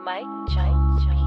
Mike Jones Beats.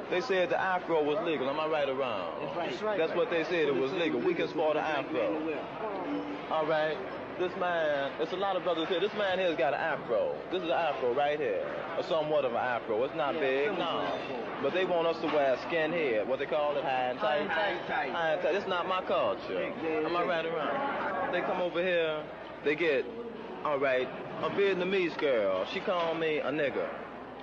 They said the afro was legal. Am I right or wrong? That's right. That's what they said. It was legal. We can sport the afro. All right. This man, there's a lot of brothers here. This man here's got an afro. This is an afro right here. Or somewhat of an afro. It's not big, no. But they want us to wear skinhead. What they call it, high and tight. High and tight. It's not my culture. Am I right or wrong? They come over here. They get, all right, a Vietnamese girl. She called me a nigger.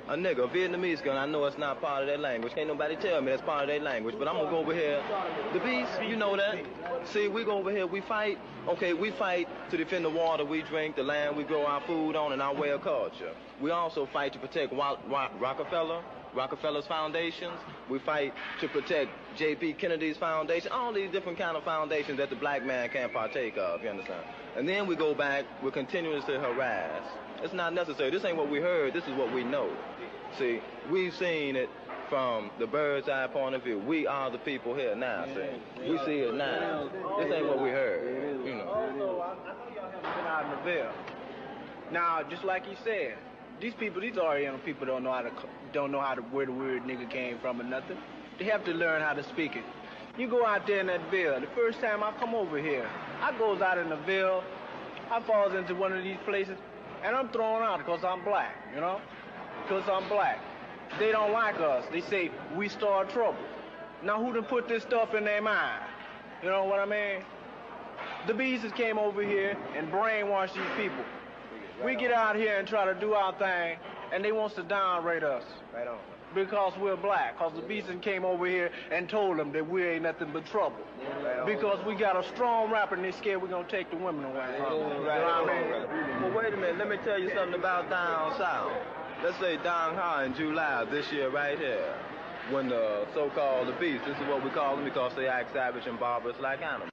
A nigga, a Vietnamese girl, and I know it's not part of their language. Can't nobody tell me that's part of their language, but I'm gonna go over here. The Beatz, you know that? See, we go over here, we fight. Okay, we fight to defend the water we drink, the land we grow our food on, and our way of culture. We also fight to protect Rockefeller's foundations. We fight to protect J.P. Kennedy's foundation, all these different kind of foundations that the black man can't partake of, you understand? And then we go back, we're continuously harass. It's not necessary. This ain't what we heard. This is what we know. See, we've seen it from the bird's eye point of view. We are the people here now, see. We see it now. This ain't what we heard, you know. I know y'all been out in the Ville. Now, just like he said, these Oriental people don't know how to where the word nigga came from or nothing. They have to learn how to speak it. You go out there in that Ville. The first time I come over here, I goes out in the Ville, I falls into one of these places, and I'm thrown out because I'm black, you know? Because I'm black. They don't like us. They say, we start trouble. Now, who done put this stuff in their mind? You know what I mean? The Beatz came over here and brainwashed these people. We get out here and try to do our thing, and they wants to downrate us. Right on. Because we're black. Because the Beatz came over here and told them that we ain't nothing but trouble. Right because we got a strong rapper and they scared we're going to take the women away. Right. You know what I mean? Well, wait a minute. Let me tell you something about down south. Let's say down high in July this year right here, when the so-called the Beatz, this is what we call them because they act savage and barbarous like animals.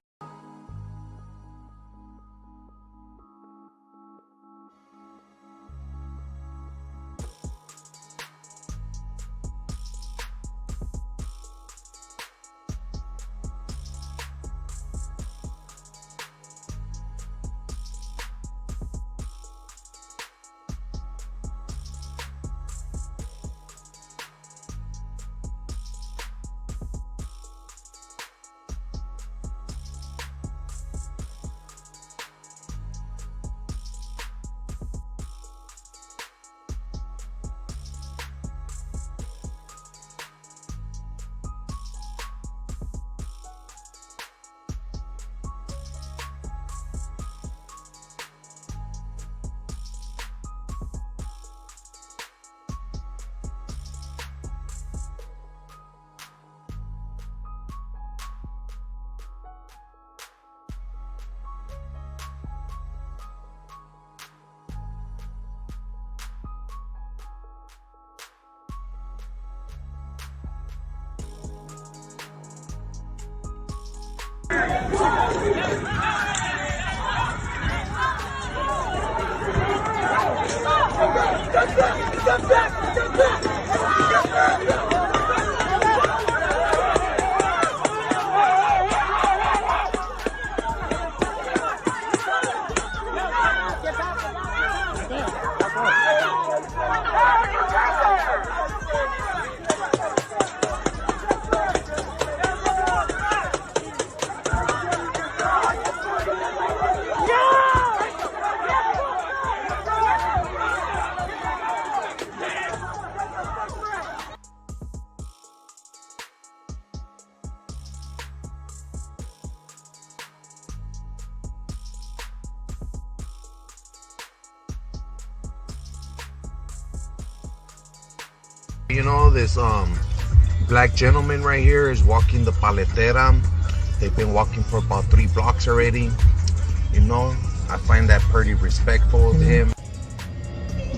You know, this black gentleman right here is walking the paletera. They've been walking for about 3 blocks already. You know, I find that pretty respectful of him.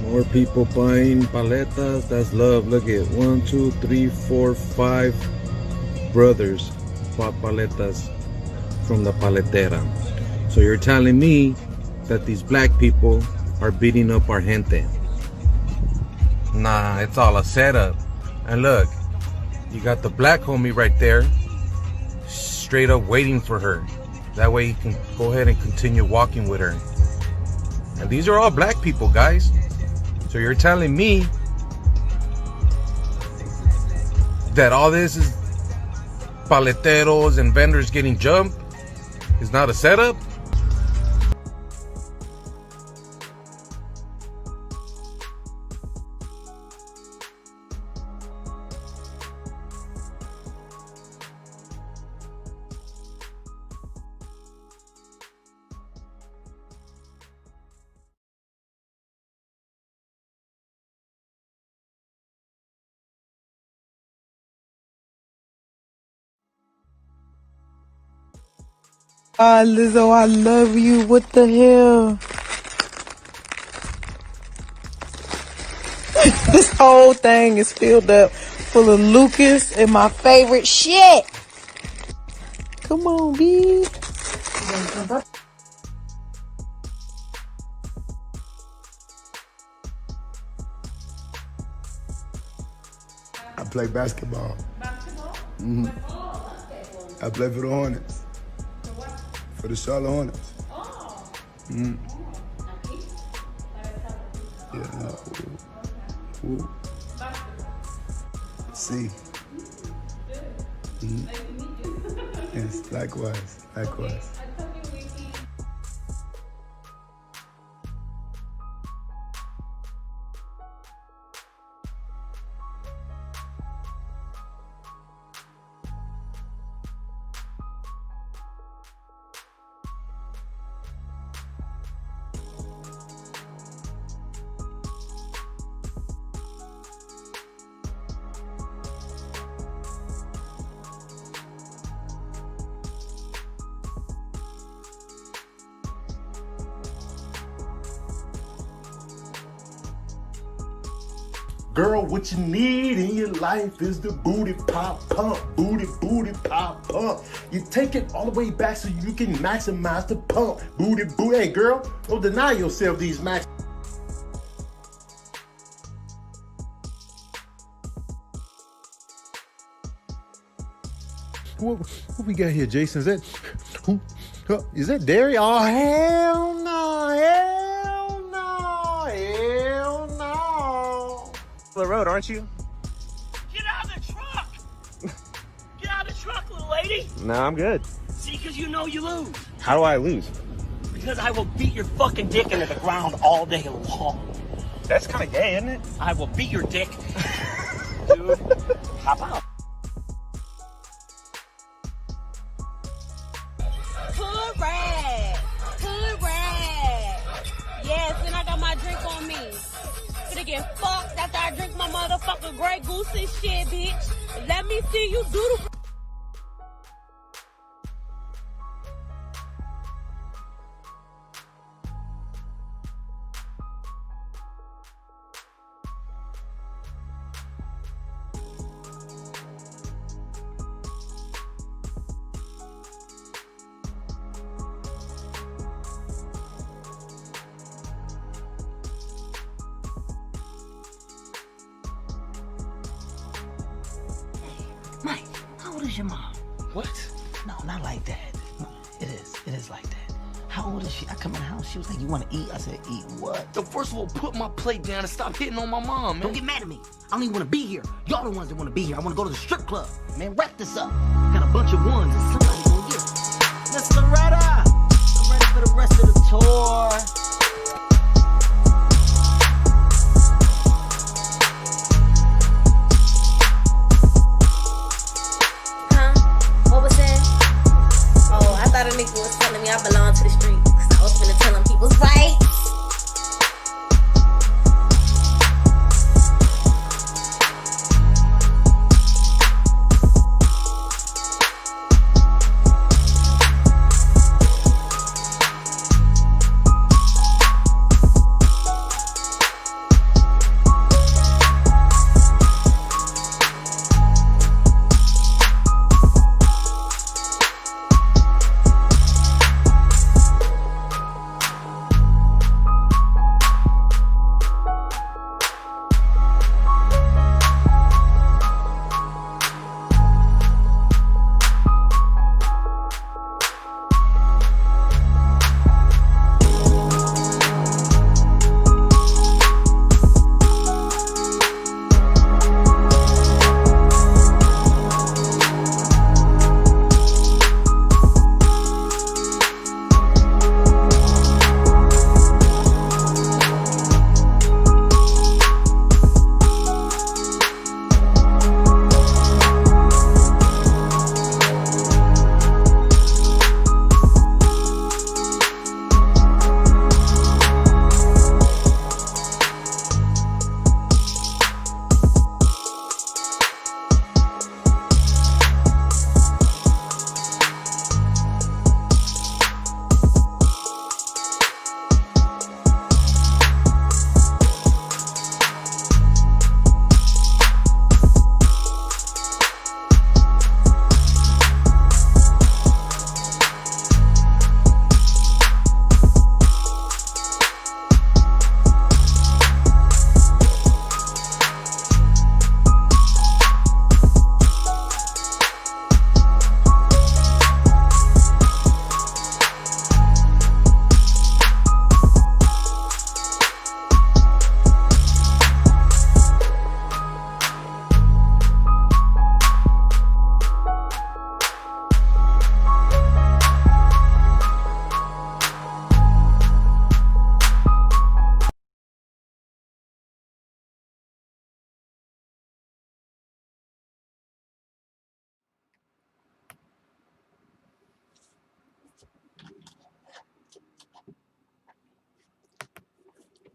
More people buying paletas. That's love. Look at 1, 2, 3, 4, 5 brothers bought paletas from the paletera. So you're telling me that these black people are beating up our gente? Nah, it's all a setup. And look, you got the black homie right there, straight up waiting for her. That way he can go ahead and continue walking with her. And these are all black people, guys. So you're telling me that all this is paleteros and vendors getting jumped is not a setup? Lizzo, I love you. What the hell? This whole thing is filled up full of Lucas and my favorite shit. Come on, B. I play basketball. Mm-hmm. I play for the Hornets. For the Charlotte Hornets. Mm. Yeah, no. Ooh. See. Mm. Yes, likewise, likewise. Girl, what you need in your life is the booty pop pump. Booty pop pump. You take it all the way back so you can maximize the pump. Booty. Hey girl, don't deny yourself these max. What we got here, Jason? Is that who? Is that Derry? Oh hell no! Hell no! Hell no! The road, aren't you? Get out of the truck! Get out of the truck, little lady! No, I'm good. See, because you know you lose. How do I lose? Because I will beat your fucking dick into the ground all day long. That's kind of gay, isn't it? I will beat your dick. Dude, hop out. Hood rag. Hood rag. Yes, and I got my drink on me. Gonna get fucked after I drink my motherfucking Grey Goose and shit, bitch. Let me see you do the... Mike, how old is your mom? What? No, not like that. No, it is like that. How old is she? I come in the house, she was like, you want to eat? I said, eat what? So first of all, put my plate down and stop hitting on my mom, man. Don't get mad at me. I don't even want to be here. Y'all the ones that want to be here. I want to go to the strip club. Man, wrap this up. Got a bunch of ones and somebody gonna get it. Miss Loretta, I'm ready for the rest of the tour. I thought a nigga was telling me I belong to the streets, cause I was finna tell him he was right.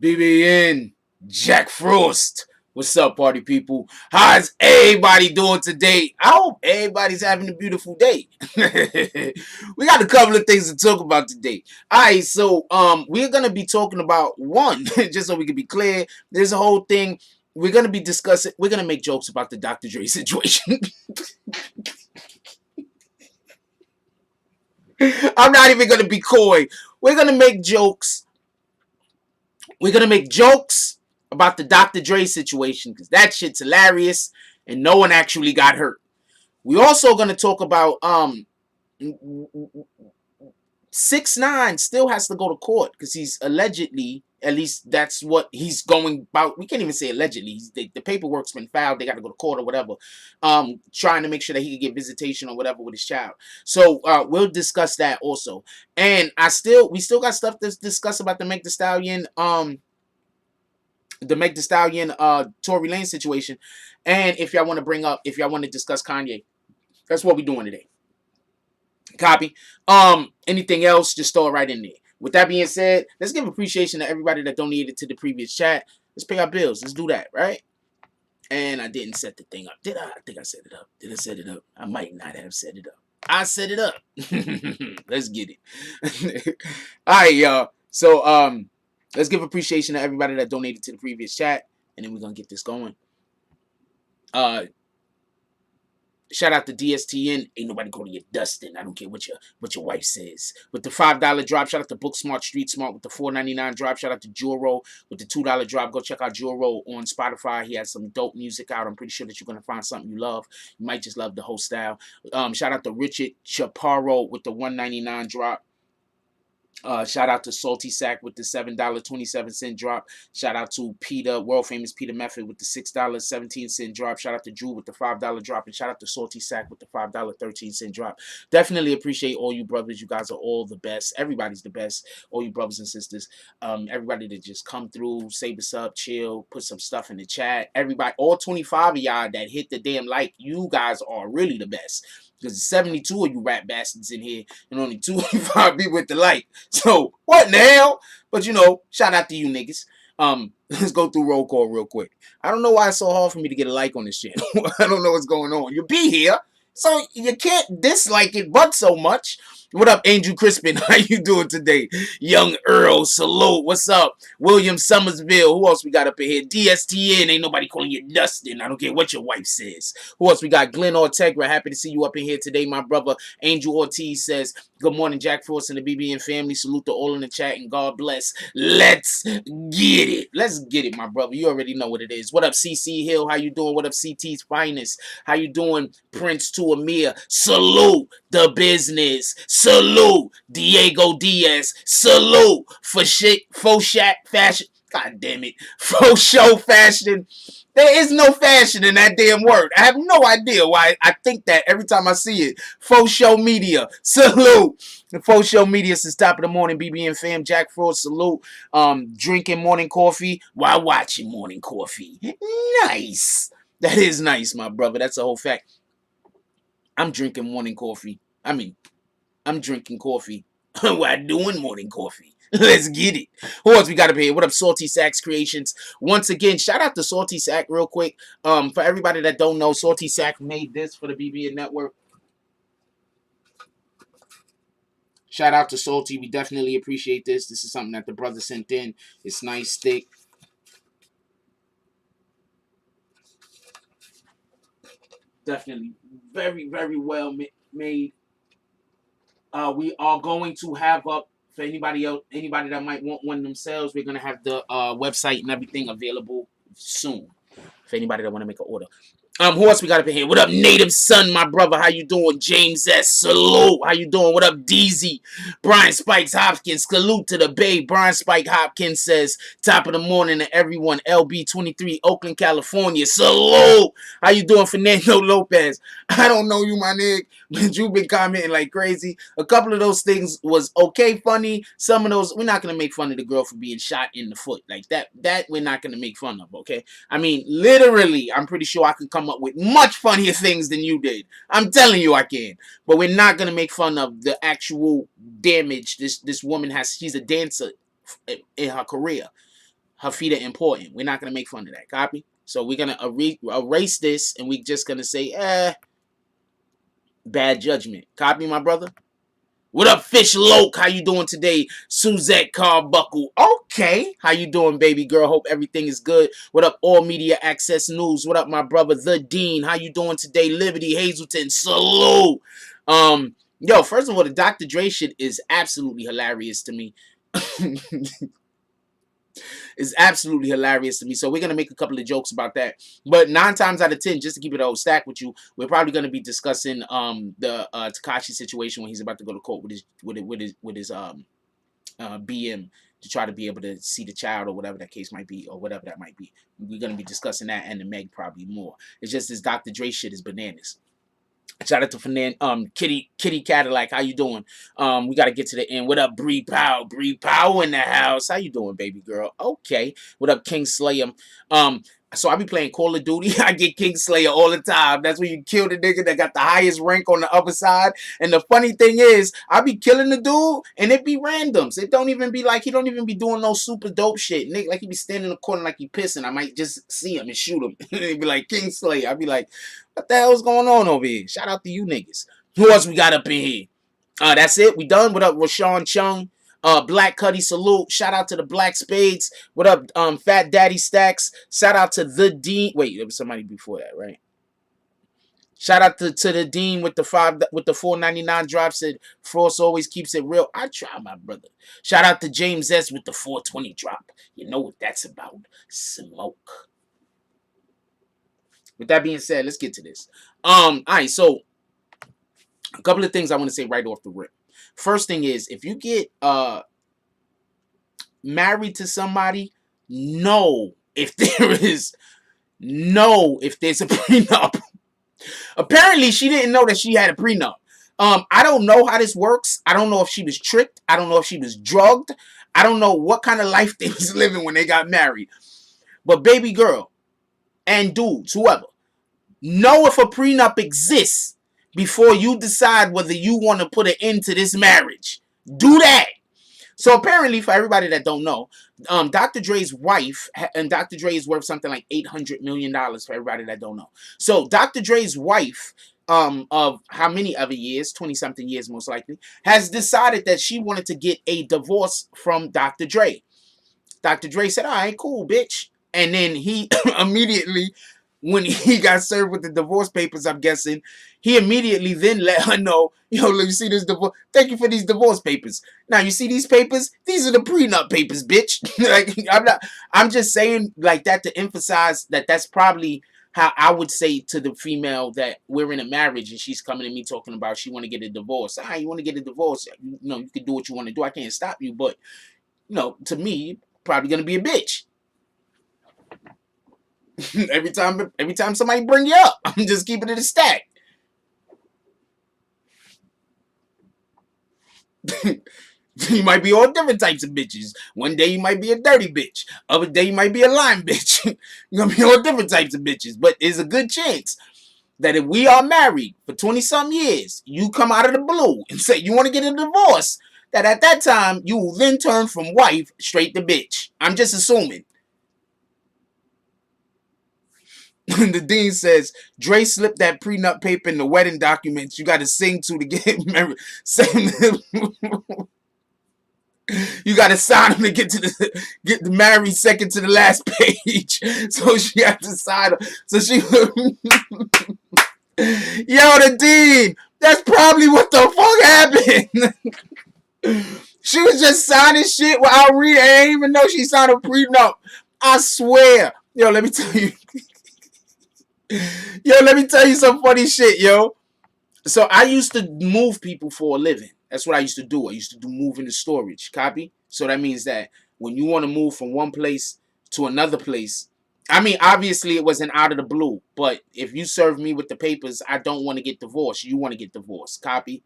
BBN, Jack Frost. What's up, party people? How's everybody doing today? I hope everybody's having a beautiful day. We got a couple of things to talk about today. Alright, so we're gonna be talking about one, just so we can be clear. There's a whole thing we're gonna be discussing. We're gonna make jokes about the Dr. Dre situation. I'm not even gonna be coy. We're gonna make jokes. We're going to make jokes about the Dr. Dre situation because that shit's hilarious and no one actually got hurt. We're also going to talk about 6ix9ine still has to go to court because he's allegedly, at least that's what he's going about. We can't even say allegedly. The paperwork's been filed. They got to go to court or whatever. Trying to make sure that he can get visitation or whatever with his child. So we'll discuss that also. And we still got stuff to discuss about the Megan Thee Stallion, Tory Lanez situation. And if y'all want to discuss Kanye, that's what we're doing today. Copy. Anything else, just throw it right in there. With that being said, let's give appreciation to everybody that donated to the previous chat. Let's pay our bills. Let's do that, right? And I didn't set the thing up. Did I? I think I set it up. Did I set it up? I might not have set it up. I set it up. Let's get it. All right, y'all. So, let's give appreciation to everybody that donated to the previous chat. And then we're going to get this going. Shout out to DSTN. Ain't nobody calling you Dustin. I don't care what your wife says. With the $5 drop, shout out to Book Smart Street Smart with the $4.99 drop. Shout out to Juro with the $2 drop. Go check out Juro on Spotify. He has some dope music out. I'm pretty sure that you're gonna find something you love. You might just love the whole style. Shout out to Richard Chaparro with the $1.99 drop. Shout out to Salty Sack with the $7.27 drop. Shout out to Peter, world famous Peter Method with the $6.17 drop. Shout out to Drew with the $5 drop. And shout out to Salty Sack with the $5.13 drop. Definitely appreciate all you brothers. You guys are all the best. Everybody's the best. All you brothers and sisters. Everybody that just come through, say what's up, chill, put some stuff in the chat. Everybody, all 25 of y'all that hit the damn like, you guys are really the best. Because there's 72 of you rap bastards in here and only 25 people with the like. So, what in the hell? But, you know, shout out to you niggas. Let's go through roll call real quick. I don't know why it's so hard for me to get a like on this channel. I don't know what's going on. You'll be here, so you can't dislike it but so much. What up, Angel Crispin? How you doing today? Young Earl, salute. What's up? William Summersville. Who else we got up in here? DSTN. Ain't nobody calling you Dustin. I don't care what your wife says. Who else we got? Glenn Ortegra. Happy to see you up in here today, my brother. Angel Ortiz says, good morning, Jack Frost and the BBN family. Salute to all in the chat and God bless. Let's get it. Let's get it, my brother. You already know what it is. What up, CC Hill? How you doing? What up, CT's finest? How you doing, Prince to Amir? Salute the business. Salute Diego Diaz. Salute for shit, faux shack fashion. God damn it. Faux show fashion. There is no fashion in that damn word. I have no idea why I think that every time I see it. Faux show media. Salute. The Faux show media since top of the morning. BBN fam. Jack Frost. Salute. Drinking morning coffee while watching morning coffee. Nice. That is nice, my brother. That's a whole fact. I'm drinking morning coffee. I mean, I'm drinking coffee while doing morning coffee. Let's get it. Who else we got up here? What up, Salty Sacks Creations? Once again, shout out to Salty Sack real quick. For everybody that don't know, Salty Sack made this for the BBN Network. Shout out to Salty. We definitely appreciate this. This is something that the brother sent in. It's nice, thick. Definitely very, very well made. We are going to have up for anybody else, anybody that might want one themselves. We're gonna have the website and everything available soon for anybody that want to make an order. Who else we got up in here? What up, Native Son, my brother? How you doing? James S. Salute. How you doing? What up, DZ? Brian Spikes Hopkins. Salute to the Bay. Brian Spike Hopkins says, top of the morning to everyone. LB23, Oakland, California. Salute. How you doing, Fernando Lopez? I don't know you, my nigga, but you've been commenting like crazy. A couple of those things was okay funny. Some of those, we're not going to make fun of the girl for being shot in the foot. Like that we're not going to make fun of, okay? I mean, literally, I'm pretty sure I could come up with much funnier things than you did. I'm telling you I can. But we're not going to make fun of the actual damage this woman has. She's a dancer in her career. Her feet are important. We're not going to make fun of that. Copy? So we're going to erase this and we're just going to say, bad judgment. Copy, my brother? What up, Fish Loke? How you doing today? Suzette Carbuckle. Okay. How you doing, baby girl? Hope everything is good. What up, All Media Access News? What up, my brother, The Dean? How you doing today? Liberty Hazelton. Salute. Yo, first of all, the Dr. Dre shit is absolutely hilarious to me. It's absolutely hilarious to me. So we're going to make a couple of jokes about that. But 9 times out of 10, just to keep it all stacked with you, we're probably going to be discussing the Tekashi situation when he's about to go to court with his BM to try to be able to see the child or whatever that case might be or whatever that might be. We're going to be discussing that and the Meg probably more. It's just this Dr. Dre shit is bananas. Shout out to Kitty Cadillac. How you doing? We got to get to the end. What up, Bree Pow? Bree Pow in the house. How you doing, baby girl? Okay. What up, King Slayer? So I be playing Call of Duty. I get King Slayer all the time. That's when you kill the nigga that got the highest rank on the upper side. And the funny thing is, I be killing the dude, and it be randoms. It don't even be like, he don't even be doing no super dope shit. Nigga, like he be standing in the corner like he pissing. I might just see him and shoot him. And he be like, King Slayer. I be like, what the hell's going on over here? Shout out to you niggas. Who else we got up in here? That's it. We done. What up, Rashawn Chung? Black Cuddy, salute. Shout out to the Black Spades. What up, Fat Daddy Stacks? Shout out to the Dean. Wait, there was somebody before that, right? Shout out to the Dean with the 4.99 drop. Said Frost always keeps it real. I try, my brother. Shout out to James S with the 420 drop. You know what that's about? Smoke. With that being said, let's get to this. All right, so a couple of things I want to say right off the rip. First thing is, if you get married to somebody, know if there's a prenup. Apparently, she didn't know that she had a prenup. I don't know how this works. I don't know if she was tricked. I don't know if she was drugged. I don't know what kind of life they was living when they got married. But baby girl and dudes, whoever, know if a prenup exists before you decide whether you want to put an end to this marriage. Do that. So apparently, for everybody that don't know, Dr. Dre's wife, and Dr. Dre is worth something like $800 million for everybody that don't know. So Dr. Dre's wife, of how many other years, 20-something years most likely, has decided that she wanted to get a divorce from Dr. Dre. Dr. Dre said, all right, cool, bitch. And then he immediately, when he got served with the divorce papers, I'm guessing, he immediately then let her know, yo, let me see this divorce. Thank you for these divorce papers. Now, you see these papers? These are the prenup papers, bitch. Like, I'm just saying like that to emphasize that that's probably how I would say to the female that we're in a marriage and she's coming to me talking about she want to get a divorce. All right, you want to get a divorce? You know, you can do what you want to do. I can't stop you, but, you know, to me, you're probably going to be a bitch. every time somebody bring you up, I'm just keeping it a stack. You might be all different types of bitches. One day you might be a dirty bitch. Other day you might be a lying bitch. You're gonna be all different types of bitches. But there's a good chance that if we are married for 20-something years, you come out of the blue and say you want to get a divorce, that at that time you will then turn from wife straight to bitch. I'm just assuming. The dean says, Dre slipped that prenup paper in the wedding documents you got to sing to get married. You got to sign them to get married second to the last page. So she had to sign them. So she... Yo, the dean, that's probably what the fuck happened. She was just signing shit without reading. I didn't even know she signed a prenup. I swear. Yo, let me tell you. Yo, let me tell you some funny shit, yo. So I used to move people for a living. That's what I used to do. I used to do moving and storage. Copy? So that means that when you want to move from one place to another place, I mean, obviously it wasn't out of the blue, but if you serve me with the papers, I don't want to get divorced. You want to get divorced. Copy?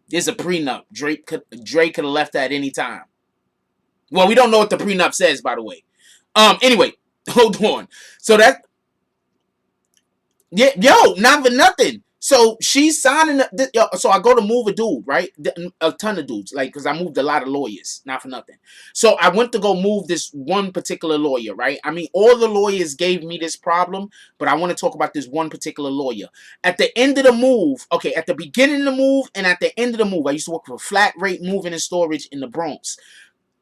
There's a prenup. Drake could have left that at any time. Well, we don't know what the prenup says, by the way. Anyway. Hold on. So that, yeah, yo, not for nothing. So she's signing. So I go to move a dude, right? A ton of dudes, like, because I moved a lot of lawyers, not for nothing. So I went to go move this one particular lawyer, right? I mean, all the lawyers gave me this problem, but I want to talk about this one particular lawyer. At the end of the move, okay, at the beginning of the move and at the end of the move, I used to work for Flat Rate Moving and Storage in the Bronx.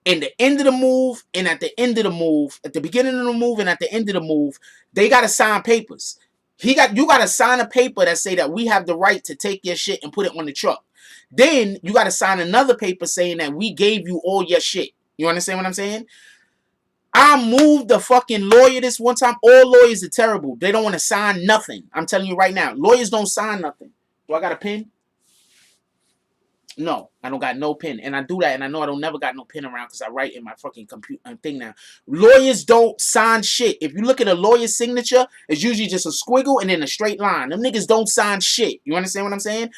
In the end of the move and at the end of the move, at the beginning of the move and at the end of the move, they got to sign papers. You got to sign a paper that say that we have the right to take your shit and put it on the truck. Then you got to sign another paper saying that we gave you all your shit. You understand what I'm saying? I moved the fucking lawyer this one time. All lawyers are terrible. They don't want to sign nothing. I'm telling you right now. Lawyers don't sign nothing. Do I got a pen? No, I don't got no pen. And I do that, and I know I don't never got no pen around because I write in my fucking computer thing now. Lawyers don't sign shit. If you look at a lawyer's signature, it's usually just a squiggle and then a straight line. Them niggas don't sign shit. You understand what I'm saying?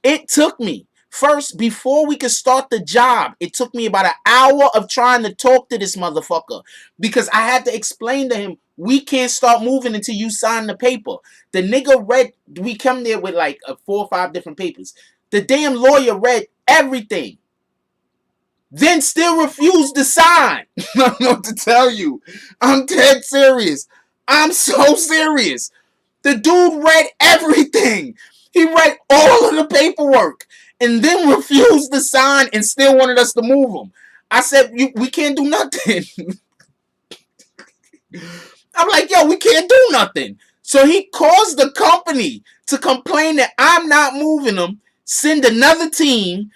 It took me, first, before we could start the job, it took me about an hour of trying to talk to this motherfucker because I had to explain to him, we can't start moving until you sign the paper. The nigga read, we come there with like 4 or 5 different papers. The damn lawyer read everything. Then still refused to sign. I don't know what to tell you. I'm dead serious. I'm so serious. The dude read everything. He read all of the paperwork and then refused to sign and still wanted us to move him. I said, we can't do nothing. I'm like, yo, we can't do nothing. So he calls the company to complain that I'm not moving them, send another team,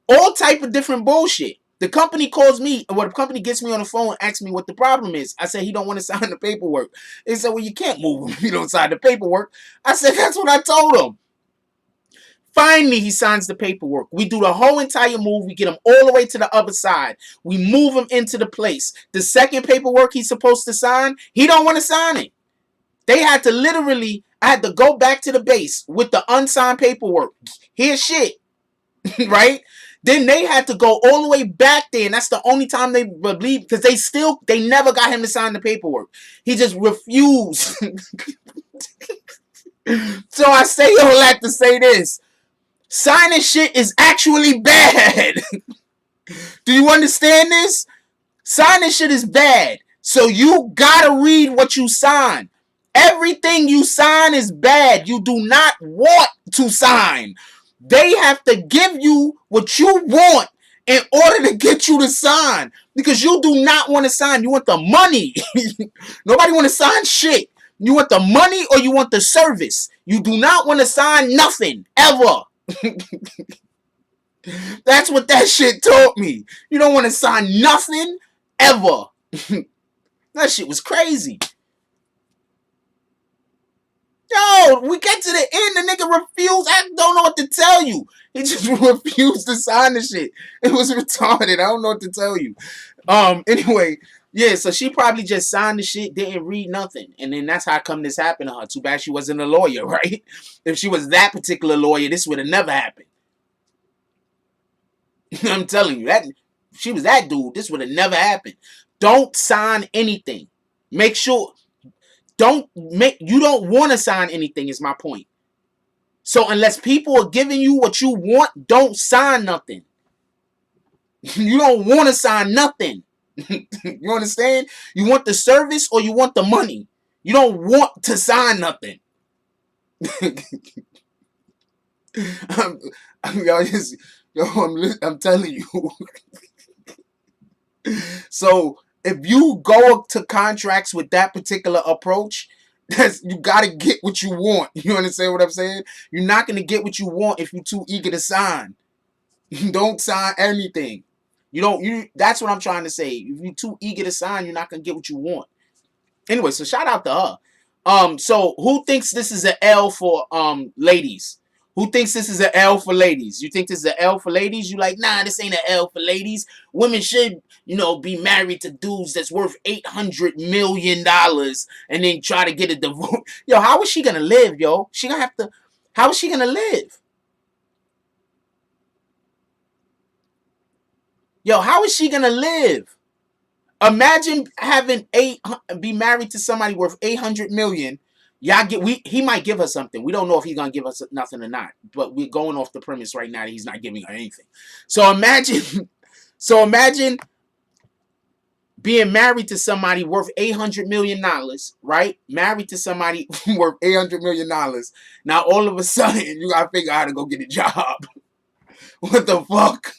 all type of different bullshit. The company calls me, or the company gets me on the phone and asks me what the problem is. I said, he don't want to sign the paperwork. They said, well, you can't move him if you don't sign the paperwork. I said, that's what I told him. Finally, he signs the paperwork. We do the whole entire move. We get him all the way to the other side. We move him into the place. The second paperwork he's supposed to sign, he don't want to sign it. They had to literally, I had to go back to the base with the unsigned paperwork. Here's shit, right? Then they had to go all the way back there, and that's the only time they believe, because they never got him to sign the paperwork. He just refused. So I say all that to say this. Signing shit is actually bad. Do you understand this? Signing shit is bad. So you gotta read what you sign. Everything you sign is bad. You do not want to sign. They have to give you what you want in order to get you to sign. Because you do not want to sign. You want the money. Nobody want to sign shit. You want the money or you want the service. You do not want to sign nothing. Ever. That's what that shit taught me. You don't want to sign nothing. Ever. That shit was crazy. Yo, we get to the end, the nigga refused. I don't know what to tell you. He just refused to sign the shit. It was retarded. I don't know what to tell you. Anyway, yeah, so she probably just signed the shit, didn't read nothing. And then that's how come this happened to her. Too bad she wasn't a lawyer, right? If she was that particular lawyer, this would have never happened. I'm telling you, that if she was that dude, this would have never happened. Don't sign anything. Make sure... You don't want to sign anything is my point. So unless people are giving you what you want, don't sign nothing. You don't want to sign nothing. You understand? You want the service or you want the money. You don't want to sign nothing. I'm telling you. So if you go to contracts with that particular approach, you gotta get what you want. You understand what I'm saying? You're not gonna get what you want if you're too eager to sign. Don't sign anything. That's what I'm trying to say. If you're too eager to sign, you're not gonna get what you want. Anyway, so shout out to her. So who thinks this is an L for ladies? Who thinks this is an L for ladies? You think this is an L for ladies? You like, nah, this ain't an L for ladies. Women should, be married to dudes that's worth $800 million and then try to get a divorce. Yo, how is she going to live, yo? How is she going to live? Yo, how is she going to live? Imagine be married to somebody worth $800 million. He might give her something. We don't know if he's gonna give us nothing or not. But we're going off the premise right now that he's not giving her anything. So imagine being married to somebody worth $800 million, right? Married to somebody worth $800 million. Now all of a sudden you gotta figure out how to go get a job. What the fuck?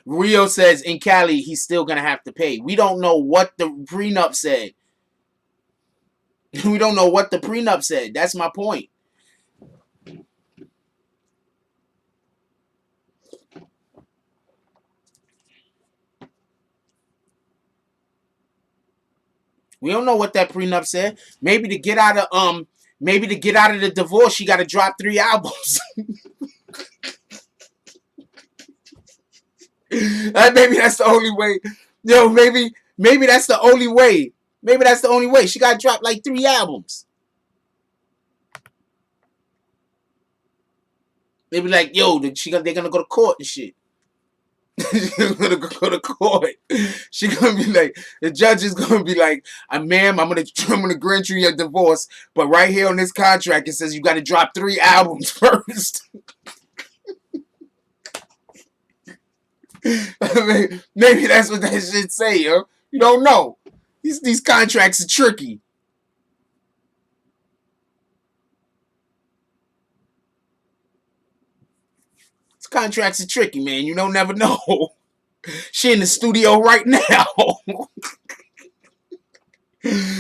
Rio says in Cali, he's still going to have to pay. We don't know what the prenup said. We don't know what the prenup said. That's my point. We don't know what that prenup said. Maybe to get out of the divorce, she got to drop 3 albums. Maybe that's the only way. Yo, maybe that's the only way. Maybe that's the only way. She got to drop like 3 albums. They be like, yo, they're gonna go to court and shit. They're gonna go to court. She gonna be like, the judge is gonna be like, ma'am, I'm gonna grant you your divorce, but right here on this contract it says you got to drop 3 albums first. Maybe that's what that shit say, yo. You don't know. These contracts are tricky. These contracts are tricky, man. You don't never know. She in the studio right now.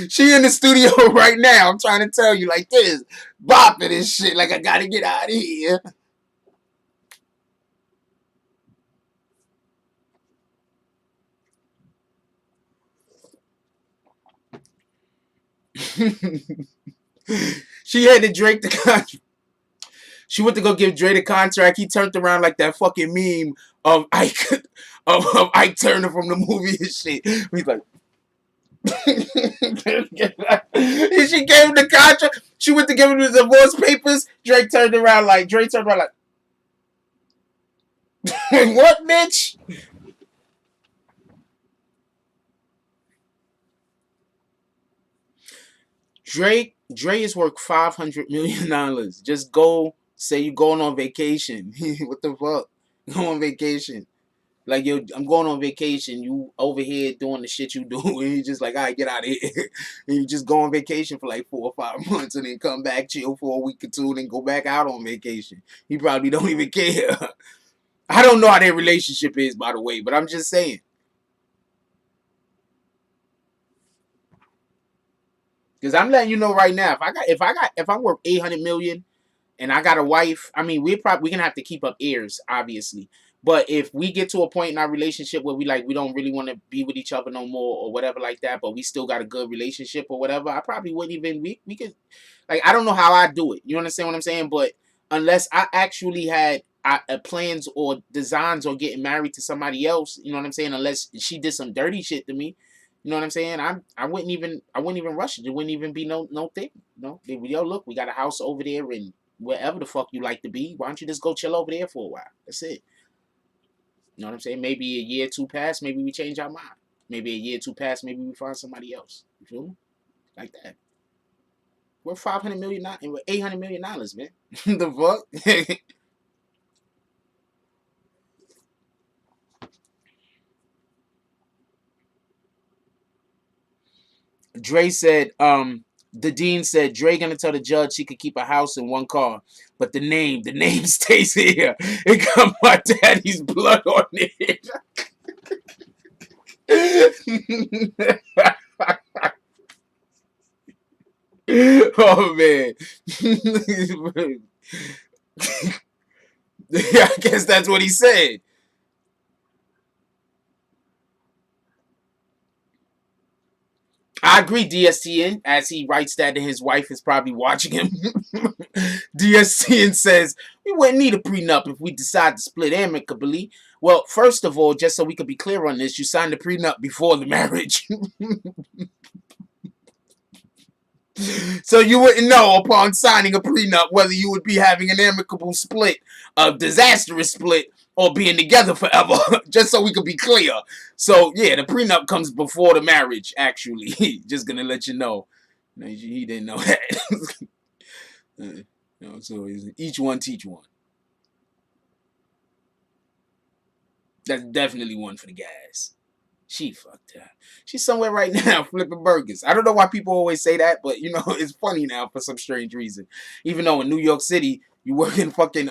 She in the studio right now. I'm trying to tell you like this. Bopping and shit. Like I gotta get out of here. She had to Drake the contract. She went to go give Dre the contract. He turned around like that fucking meme of Ike of Ike Turner from the movie and shit. He's like, she gave him the contract. She went to give him the divorce papers. Drake turned around like what, bitch? Dre is worth $500 million. Just go say you going on vacation. What the fuck? Go on vacation. Like, yo, I'm going on vacation. You over here doing the shit you do. And you just like, all right, get out of here. And you just go on vacation for like 4 or 5 months and then come back, chill for a week or two, and then go back out on vacation. He probably don't even care. I don't know how their relationship is, by the way, but I'm just saying. Because I'm letting you know right now, if I'm worth $800 million and I got a wife, I mean, we're gonna have to keep up heirs, obviously. But if we get to a point in our relationship where we don't really want to be with each other no more or whatever like that, but we still got a good relationship or whatever, I probably wouldn't even we could, like, I don't know how I do it. You understand what I'm saying? But unless I actually had plans or designs on getting married to somebody else, you know what I'm saying? Unless she did some dirty shit to me, you know what I'm saying? I wouldn't even rush it. It wouldn't even be no thing. No, yo, look, we got a house over there and wherever the fuck you like to be. Why don't you just go chill over there for a while? That's it. You know what I'm saying? Maybe a year or two pass, maybe we change our mind. Maybe a year or two pass, maybe we find somebody else. You feel me? Like that. We're $500 million and we're $800 million, man. The fuck? Dre said, the dean said Dre gonna tell the judge she could keep a house and 1 car, but the name stays here. It got my daddy's blood on it. Oh man. I guess that's what he said. I agree, DSTN, as he writes that and his wife is probably watching him. DSTN says, we wouldn't need a prenup if we decide to split amicably. Well, first of all, just so we could be clear on this, you signed the prenup before the marriage. So you wouldn't know upon signing a prenup whether you would be having an amicable split, a disastrous split, or being together forever. Just so we could be clear. So yeah, the prenup comes before the marriage, actually. Just gonna let you know. He didn't know that. So each one teach one. That's definitely one for the guys. She fucked up. She's somewhere right now flipping burgers. I don't know why people always say that, but you know, it's funny now for some strange reason. Even though in New York City, you work in fucking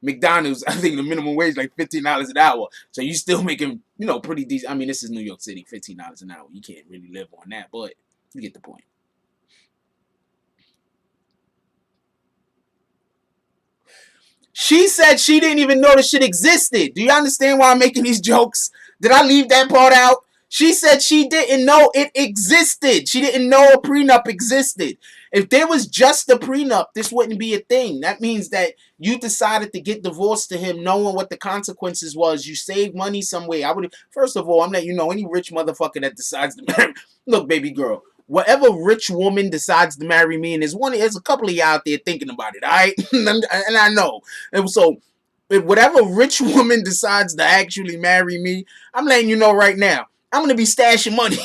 McDonald's, I think the minimum wage like $15 an hour. So you still making, you know, pretty decent. I mean, this is New York City, $15 an hour. You can't really live on that, but you get the point. She said she didn't even know the shit existed. Do you understand why I'm making these jokes? Did I leave that part out? She said she didn't know it existed. She didn't know a prenup existed. If there was just a prenup, this wouldn't be a thing. That means that you decided to get divorced to him knowing what the consequences was. You saved money some way. First of all, I'm letting you know, any rich motherfucker that decides to marry. Look, baby girl, whatever rich woman decides to marry me, and there's a couple of you out there thinking about it, all right? And I know. And so, if whatever rich woman decides to actually marry me, I'm letting you know right now, I'm going to be stashing money.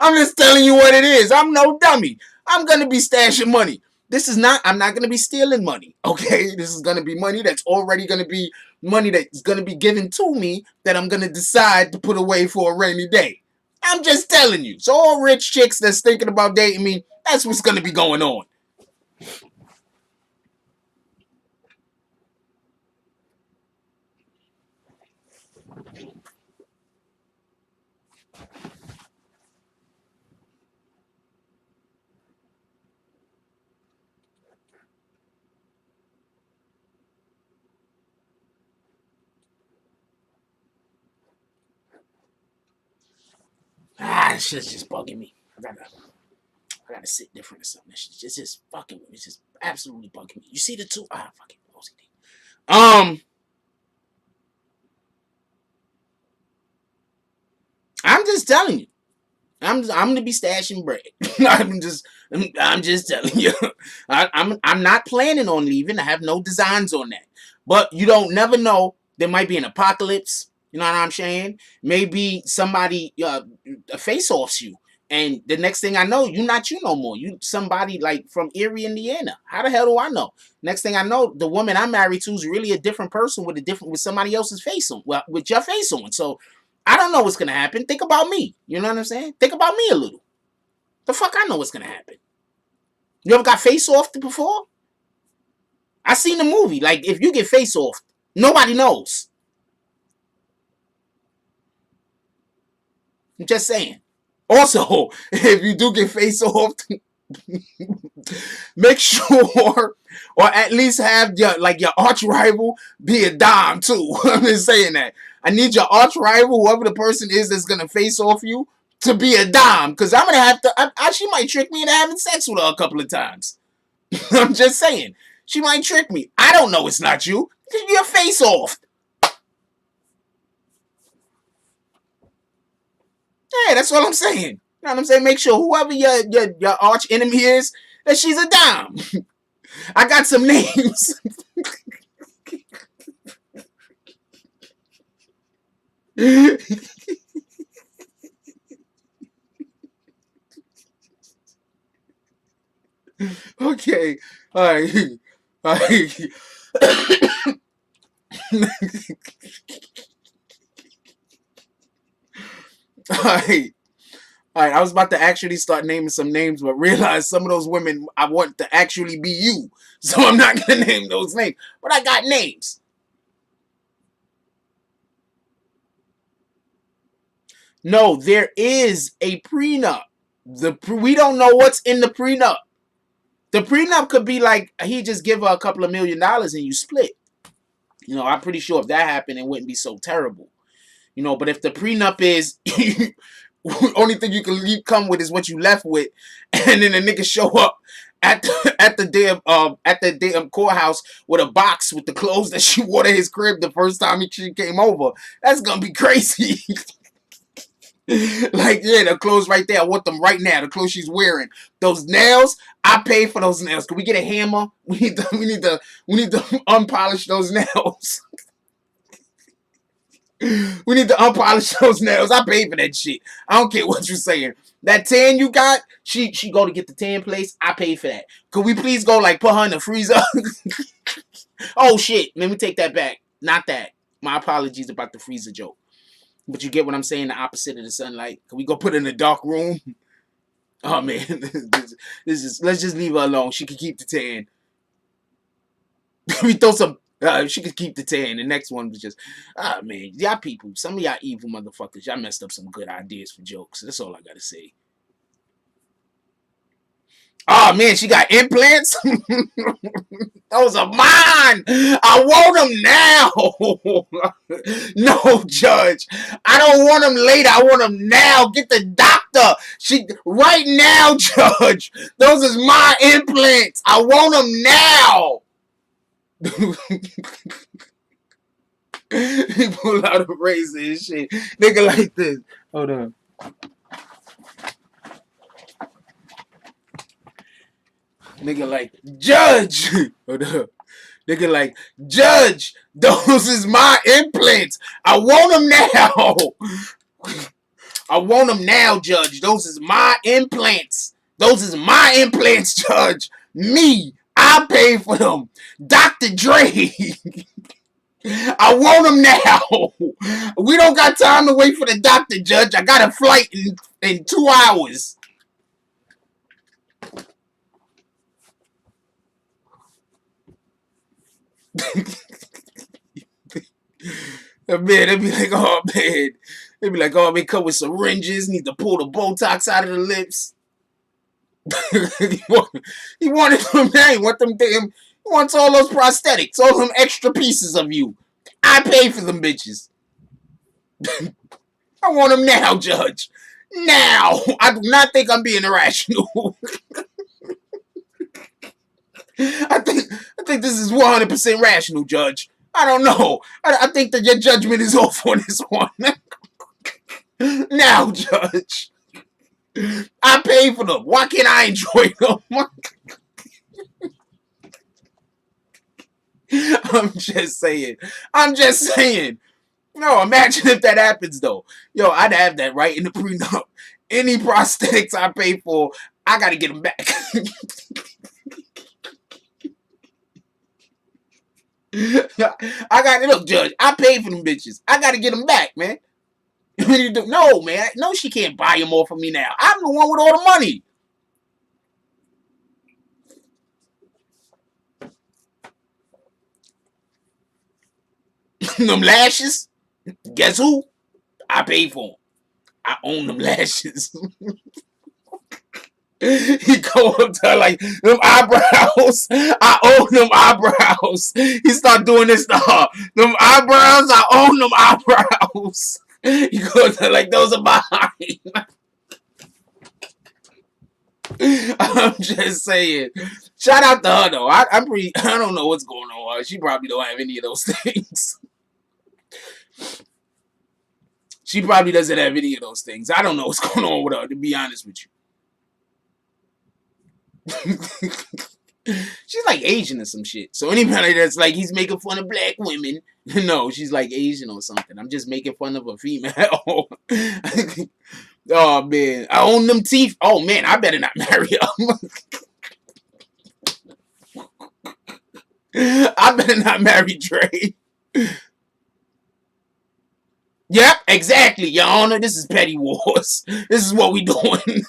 I'm just telling you what it is. I'm no dummy. I'm going to be stashing money. I'm not going to be stealing money, okay? This is going to be money that's already going to be money that's going to be given to me that I'm going to decide to put away for a rainy day. I'm just telling you. So all rich chicks that's thinking about dating me, that's what's going to be going on. That shit's just bugging me. I gotta sit different or something. It's just fucking with me. It's just absolutely bugging me. You see the two? Fucking OCD. I'm just telling you. I'm gonna be stashing bread. I'm just telling you. I'm not planning on leaving. I have no designs on that. But you don't never know. There might be an apocalypse. You know what I'm saying? Maybe somebody face-offs you. And the next thing I know, you're not you no more. You somebody like from Erie, Indiana. How the hell do I know? Next thing I know, the woman I'm married to is really a different person with somebody else's face on. Well, with your face on. So I don't know what's gonna happen. Think about me. You know what I'm saying? Think about me a little. The fuck I know what's gonna happen. You ever got face-offed before? I seen the movie. Like, if you get face-offed, nobody knows. I'm just saying. Also, if you do get face-offed, make sure, or at least have your arch rival be a dime too. I'm just saying that. I need your arch rival, whoever the person is that's gonna face off you, to be a dime, because I'm gonna have to. She might trick me into having sex with her a couple of times. I'm just saying, she might trick me. I don't know it's not you. You're face off. Yeah, that's what I'm saying. You know what I'm saying? Make sure whoever your arch enemy is, that she's a dime. I got some names. Okay. All right. All right. Alright. I was about to actually start naming some names, but realized some of those women I want to actually be you. So I'm not going to name those names. But I got names. No, there is a prenup. We don't know what's in the prenup. The prenup could be like, he just give her a couple of $1 million and you split. You know, I'm pretty sure if that happened, it wouldn't be so terrible. You know, but if the prenup is only thing you can come with is what you left with, and then the nigga show up at the damn courthouse with a box with the clothes that she wore to his crib the first time she came over, that's gonna be crazy. Like, yeah, the clothes right there, I want them right now. The clothes she's wearing, those nails, I paid for those nails. Can we get a hammer? We need to unpolish those nails. We need to unpolish those nails. I paid for that shit. I don't care what you're saying. That tan you got, she go to get the tan place. I paid for that. Could we please go put her in the freezer? Oh shit. Let me take that back. Not that. My apologies about the freezer joke. But you get what I'm saying? The opposite of the sunlight. Can we go put her in a dark room? Oh man. Let's just leave her alone. She can keep the tan. We throw some. She could keep the tan. The next one was just, man, y'all people, some of y'all evil motherfuckers, y'all messed up some good ideas for jokes. That's all I gotta say. Oh man, she got implants. Those are mine. I want them now. No, Judge, I don't want them later. I want them now. Get the doctor. Right now, Judge. Those is my implants. I want them now. He pull out a razor and shit. Nigga like this. Hold on. Nigga like, Judge. Hold up. Nigga like, Judge, those is my implants. I want them now. I want them now, Judge. Those is my implants. Those is my implants, Judge. Me. I paid for them. Dr. Dre. I want them now. We don't got time to wait for the doctor, Judge. I got a flight in 2 hours. Man, they be like, oh man. They be like, oh, they come with syringes. Need to pull the Botox out of the lips. He wanted them now. He wants all those prosthetics, all them extra pieces of you. I pay for them bitches. I want them now, Judge. Now, I do not think I'm being irrational. I think this is 100% rational, Judge. I don't know. I think that your judgment is off on this one. Now, Judge, I pay for them. Why can't I enjoy them? I'm just saying. No, imagine if that happens, though. Yo, I'd have that right in the prenup. Any prosthetics I pay for, I got to get them back. Look, Judge, I paid for them bitches. I got to get them back, man. No, man. No, she can't buy them all for me now. I'm the one with all the money. Them lashes, guess who? I paid for them. I own them lashes. He go up to her like, them eyebrows, I own them eyebrows. He start doing this to her. Them eyebrows, I own them eyebrows. He goes to her like, those are mine. I'm just saying. Shout out to her though. I don't know what's going on with her. She probably don't have any of those things. She probably doesn't have any of those things. I don't know what's going on with her, to be honest with you. She's like Asian or some shit. So anybody that's like, he's making fun of black women, no, she's like Asian or something. I'm just making fun of a female. Oh man, I own them teeth. Oh man, I better not marry her. I better not marry Dre. Yep, exactly, Your Honor. This is petty wars. This is what we doing.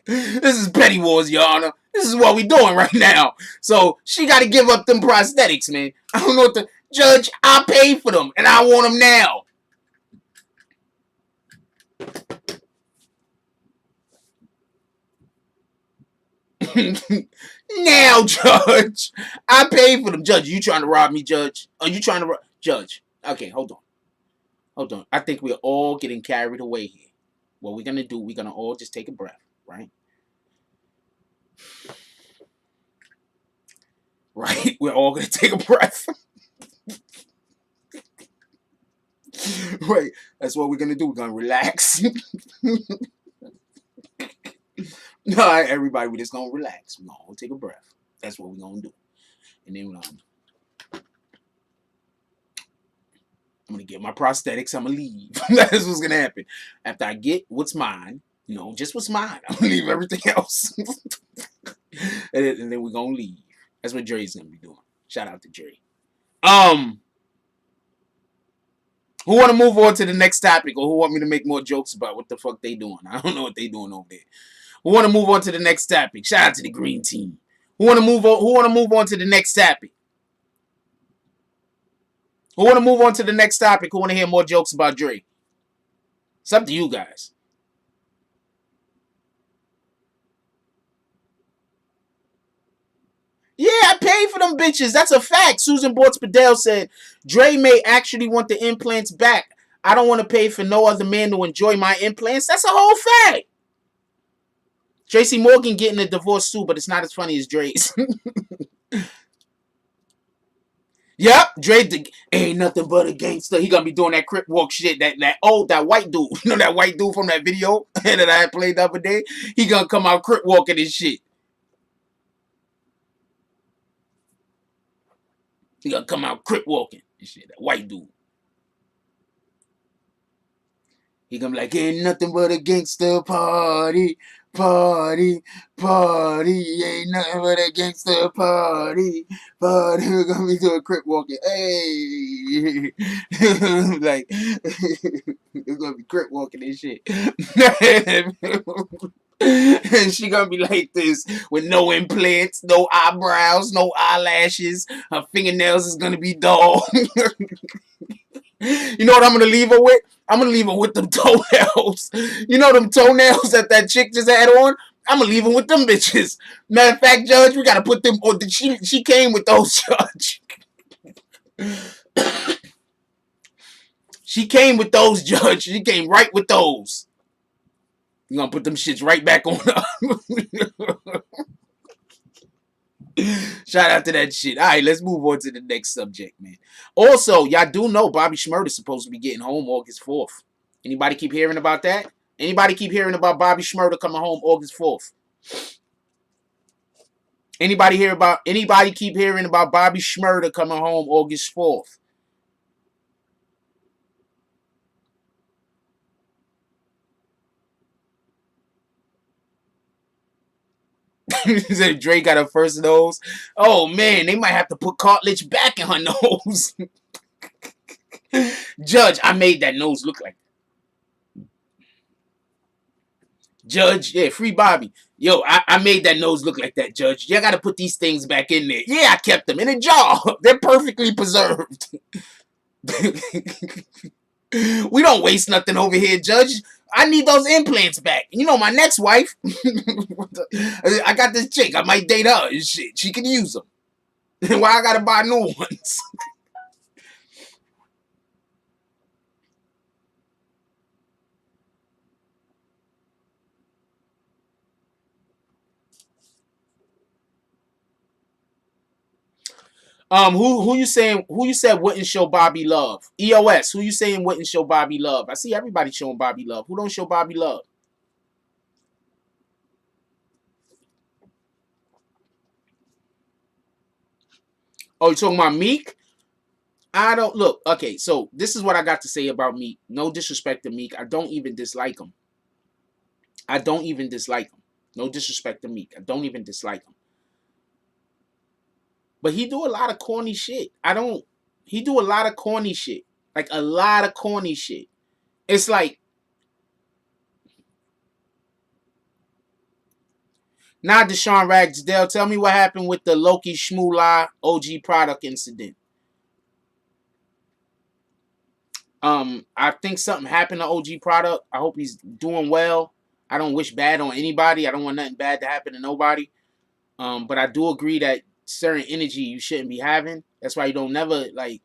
This is petty wars, Your Honor. This is what we doing right now. So she got to give up them prosthetics, man. I don't know what the judge. I paid for them, and I want them now. Now, Judge. I paid for them, Judge. You trying to rob me, Judge? Are you trying to rob Judge? Okay, hold on. I think we're all getting carried away here. What we're gonna do? We're gonna all just take a breath, right? Right? We're all gonna take a breath. Right? That's what we're gonna do. We're gonna relax. No, everybody, we're just gonna relax. We're gonna all take a breath. That's what we're gonna do. And then I'm gonna get my prosthetics. I'm gonna leave. That's what's gonna happen. After I get what's mine, just what's mine, I'm gonna leave everything else. and then we're gonna leave. That's what Dre's gonna be doing. Shout out to Dre. Who want to move on to the next topic, or who want me to make more jokes about what the fuck they doing? I don't know what they doing over there. Who want to move on to the next topic? Shout out to the green team. Who want to move on? Who want to move on to the next topic? Who want to move on to the next topic? Who want to hear more jokes about Dre? It's up to you guys. Yeah, I paid for them bitches. That's a fact. Susan Bortz-Padel said, Dre may actually want the implants back. I don't want to pay for no other man to enjoy my implants. That's a whole fact. Tracy Morgan getting a divorce too, but it's not as funny as Dre's. Yep, Dre ain't nothing but a gangster. He gonna be doing that crip walk shit. That white dude. You know that white dude from that video that I played the other day? He gonna come out crip walking and shit. He gonna come out crip walking and shit. That white dude. He gonna be like, ain't nothing but a gangster party. Party, party, ain't nothing but a gangster party. Party, we're gonna be doing crip walking. Hey, like, it's gonna be crip walking and shit. And she gonna be like this with no implants, no eyebrows, no eyelashes. Her fingernails is gonna be dull. You know what I'm gonna leave her with? I'm gonna leave her with them toenails. You know them toenails that chick just had on? I'm gonna leave her with them bitches. Matter of fact, Judge, we gotta put them. Or she came with those, Judge. She came with those, Judge. She came right with those. You gonna put them shits right back on her. Shout out to that shit. All right, let's move on to the next subject, man. Also, y'all do know Bobby Shmurda's supposed to be getting home August 4th. Anybody keep hearing about that? Anybody keep hearing about Bobby Shmurda coming home August 4th? Anybody keep hearing about Bobby Shmurda coming home August 4th? Said Dre got her first nose. Oh man, they might have to put cartilage back in her nose. Judge, I made that nose look like that. Judge, yeah, free Bobby. Yo, I made that nose look like that, Judge. You gotta put these things back in there. Yeah, I kept them in a jar. They're perfectly preserved. We don't waste nothing over here, Judge. I need those implants back. You know, my next wife, I got this chick. I might date her and shit. She can use them. Why I gotta buy new ones? Who you saying? Who you said wouldn't show Bobby love? EOS. Who you saying wouldn't show Bobby love? I see everybody showing Bobby love. Who don't show Bobby love? Oh, you talking about Meek? I don't look. Okay, so this is what I got to say about Meek. No disrespect to Meek. I don't even dislike him. I don't even dislike him. No disrespect to Meek. I don't even dislike him. But he do a lot of corny shit. He do a lot of corny shit. Like a lot of corny shit. It's like, now Deshaun Ragsdale, tell me what happened with the Loki Shmoolah OG product incident. I think something happened to OG product. I hope he's doing well. I don't wish bad on anybody. I don't want nothing bad to happen to nobody. But I do agree that certain energy you shouldn't be having. That's why you don't never, like,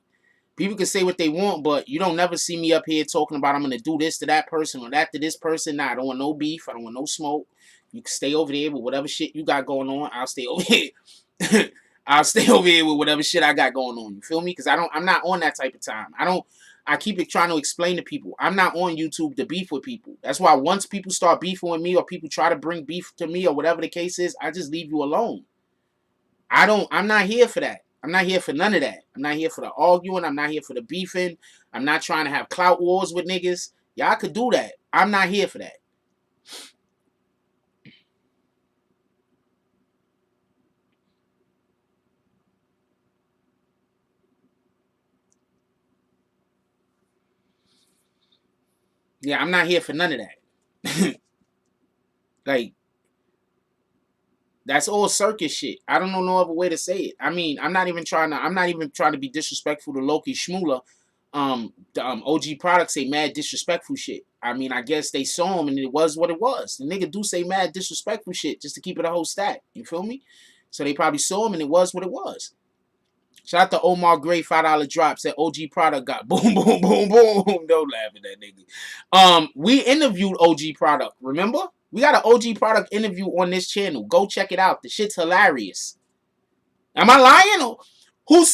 people can say what they want, but you don't never see me up here talking about I'm going to do this to that person or that to this person. Nah, I don't want no beef. I don't want no smoke. You can stay over there with whatever shit you got going on. I'll stay over here. I'll stay over here with whatever shit I got going on. You feel me? Because I'm not on that type of time. I keep it trying to explain to people. I'm not on YouTube to beef with people. That's why once people start beefing with me or people try to bring beef to me or whatever the case is, I just leave you alone. I'm not here for that. I'm not here for none of that. I'm not here for the arguing. I'm not here for the beefing. I'm not trying to have clout wars with niggas. Y'all could do that. I'm not here for that. Yeah, I'm not here for none of that. Like, that's all circus shit. I don't know no other way to say it. I mean, I'm not even trying to be disrespectful to Loki Shmoolah. The OG products say mad disrespectful shit. I mean, I guess they saw him and it was what it was. The nigga do say mad disrespectful shit just to keep it a whole stack. You feel me? So they probably saw him and it was what it was. Shout out to Omar Gray, $5 drop. Said OG product got boom, boom, boom, boom. Don't laugh at that nigga. We interviewed OG product, remember? We got an OG product interview on this channel. Go check it out. The shit's hilarious. Am I lying? Who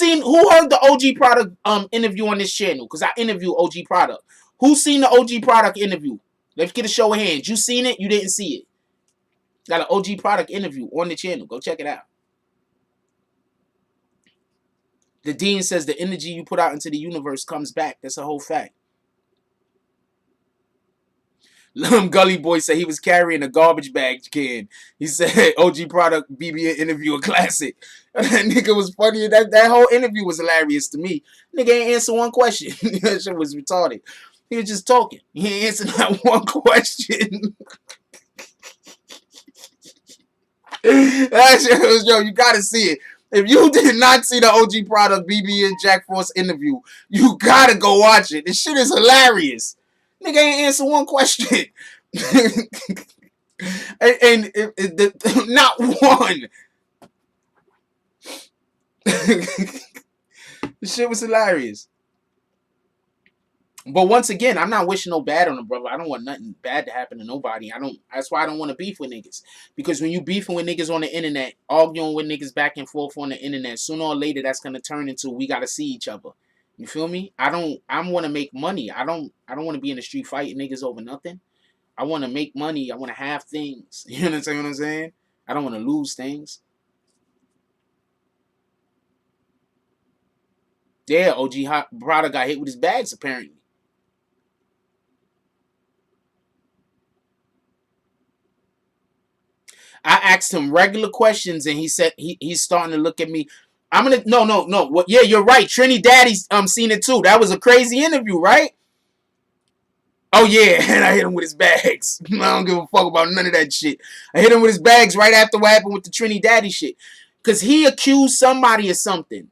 heard the OG product interview on this channel? Because I interview OG product. Who seen the OG product interview? Let's get a show of hands. You seen it? You didn't see it. Got an OG product interview on the channel. Go check it out. The dean says the energy you put out into the universe comes back. That's a whole fact. Gully Boy said he was carrying a garbage bag can. He said OG product BBN interview a classic. That nigga was funny. That whole interview was hilarious to me. Nigga ain't answer one question. That shit was retarded. He was just talking. He ain't answered not one question. That shit was, yo, you gotta see it. If you did not see the OG product BBN Jack Frost interview, you gotta go watch it. This shit is hilarious. Nigga ain't answer one question. and not one. This shit was hilarious. But once again, I'm not wishing no bad on a brother. I don't want nothing bad to happen to nobody. That's why I don't want to beef with niggas. Because when you beefing with niggas on the internet, arguing with niggas back and forth on the internet, sooner or later that's gonna turn into we gotta see each other. You feel me? I want to make money. I don't want to be in the street fighting niggas over nothing. I want to make money. I want to have things. You know what I'm saying? I don't want to lose things. Yeah, OG Brother got hit with his bags apparently. I asked him regular questions and he said he's starting to look at me. I'm gonna no. What? Yeah, you're right. Trini Daddy's seen it too. That was a crazy interview, right? Oh yeah, and I hit him with his bags. I don't give a fuck about none of that shit. I hit him with his bags right after what happened with the Trini Daddy shit, cause he accused somebody of something.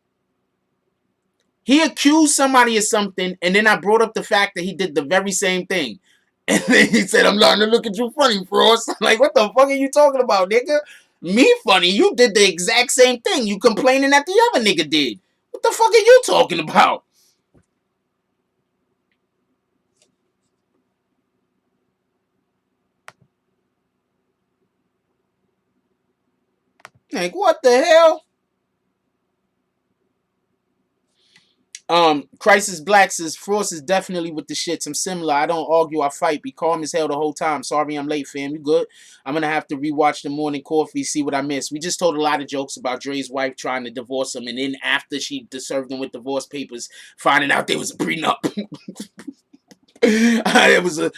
He accused somebody of something, and then I brought up the fact that he did the very same thing. And then he said, I'm starting to look at you funny, Frost. I'm like, what the fuck are you talking about, nigga? Me funny? You did the exact same thing. You complaining that the other nigga did. What the fuck are you talking about? Like, what the hell? Crisis Black says, Frost is definitely with the shits. I'm similar. I don't argue, I fight. Be calm as hell the whole time. Sorry I'm late, fam. You good? I'm gonna have to rewatch The Morning Coffee, see what I missed. We just told a lot of jokes about Dre's wife trying to divorce him, and then after she served him with divorce papers, finding out there was a prenup. It was a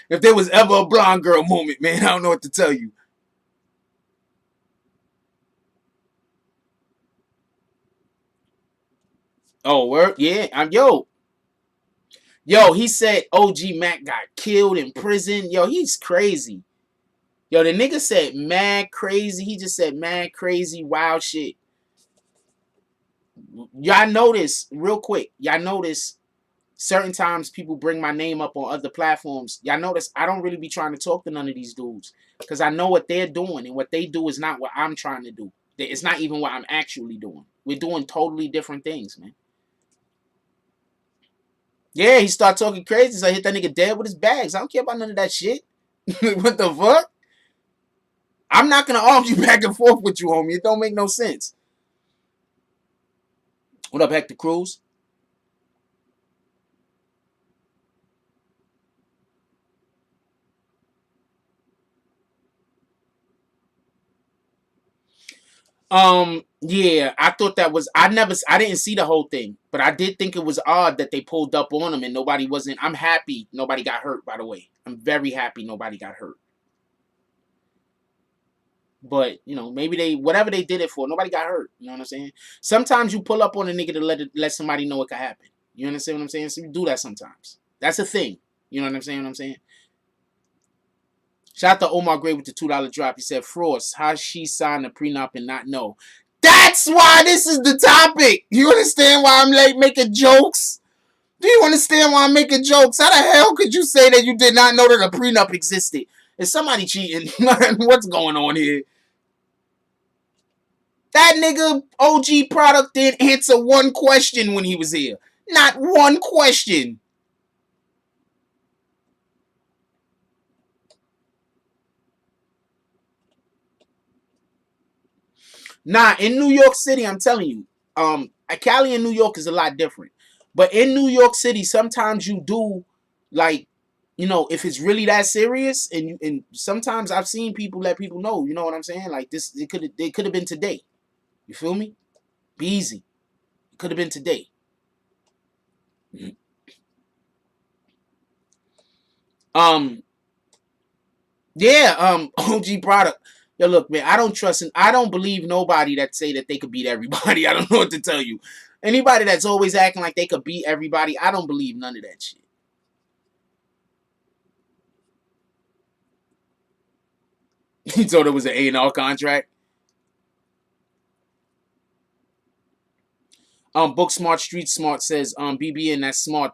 if there was ever a blonde girl moment, man, I don't know what to tell you. Oh, word? Yeah, Yo, he said OG Mac got killed in prison. Yo, he's crazy. Yo, the nigga said mad crazy. He just said mad crazy, wild shit. Y'all notice, real quick, y'all notice certain times people bring my name up on other platforms. Y'all notice I don't really be trying to talk to none of these dudes because I know what they're doing, and what they do is not what I'm trying to do. It's not even what I'm actually doing. We're doing totally different things, man. Yeah, he started talking crazy, so I hit that nigga dead with his bags. I don't care about none of that shit. What the fuck? I'm not gonna argue back and forth with you, homie. It don't make no sense. What up, Hector Cruz? Yeah, I thought that was, I didn't see the whole thing, but I did think it was odd that they pulled up on him and nobody wasn't, I'm happy nobody got hurt, by the way. I'm very happy nobody got hurt. But, you know, maybe they, whatever they did it for, nobody got hurt. You know what I'm saying? Sometimes you pull up on a nigga to let somebody know what could happen. You understand what I'm saying? So you do that sometimes. That's a thing. You know what I'm saying? Shout out to Omar Gray with the $2 drop. He said, Frost, how she signed a prenup and not know? That's why this is the topic. You understand why I'm like making jokes? Do you understand why I'm making jokes? How the hell could you say that you did not know that a prenup existed? Is somebody cheating? What's going on here? That nigga OG Product didn't answer one question when he was here. Not one question. Nah, in New York City, I'm telling you, Cali and New York is a lot different. But in New York City, sometimes you do, like, you know, if it's really that serious, and sometimes I've seen people let people know, you know what I'm saying? Like this, it could have been today. You feel me? Be easy. It could have been today. Yeah, OG Product. Yo, look, man, I don't believe nobody that say that they could beat everybody. I don't know what to tell you. Anybody that's always acting like they could beat everybody, I don't believe none of that shit. He told it was an A&R contract. Book Smart Street Smart says, BBN, that's smart.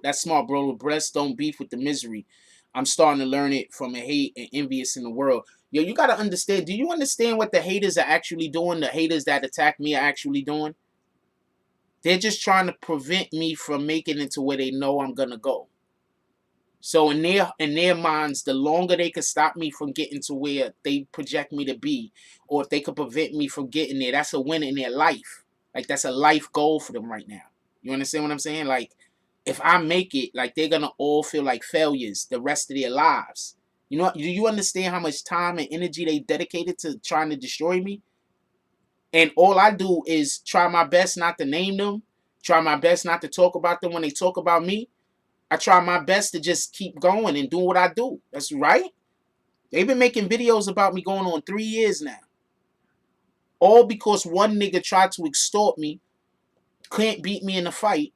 That's smart, bro. Breast don't beef with the misery. I'm starting to learn it from a hate and envious in the world. Yo, you gotta understand. Do you understand what the haters are actually doing? The haters that attack me are actually doing. They're just trying to prevent me from making it to where they know I'm gonna go. So in their minds, the longer they could stop me from getting to where they project me to be, or if they could prevent me from getting there, that's a win in their life. Like, that's a life goal for them right now. You understand what I'm saying? Like, if I make it, like, they're gonna all feel like failures the rest of their lives. You know, do you understand how much time and energy they dedicated to trying to destroy me? And all I do is try my best not to name them, try my best not to talk about them when they talk about me. I try my best to just keep going and do what I do. That's right. They've been making videos about me going on 3 years now. All because one nigga tried to extort me, couldn't beat me in a fight,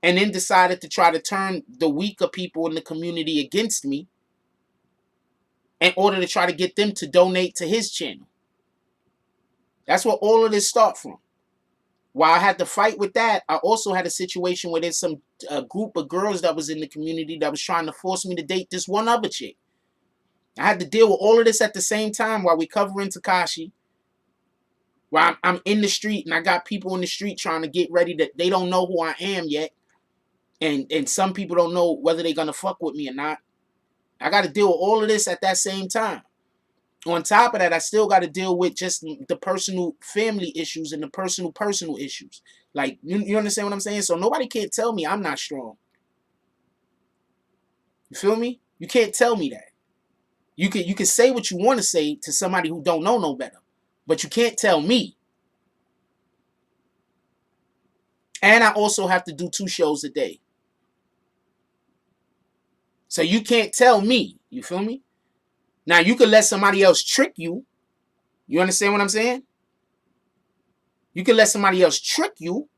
and then decided to try to turn the weaker people in the community against me in order to try to get them to donate to his channel. That's where all of this starts from. While I had to fight with that, I also had a situation where there's a group of girls that was in the community that was trying to force me to date this one other chick. I had to deal with all of this at the same time while we covering Tekashi. While I'm in the street and I got people in the street trying to get ready that they don't know who I am yet. And some people don't know whether they're going to fuck with me or not. I got to deal with all of this at that same time. On top of that, I still got to deal with just the personal family issues and the personal issues. Like, you understand what I'm saying? So nobody can't tell me I'm not strong. You feel me? You can't tell me that. You can say what you want to say to somebody who don't know no better. But you can't tell me. And I also have to do 2 shows a day. So you can't tell me. You feel me? Now, you can let somebody else trick you. You understand what I'm saying? You can let somebody else trick you.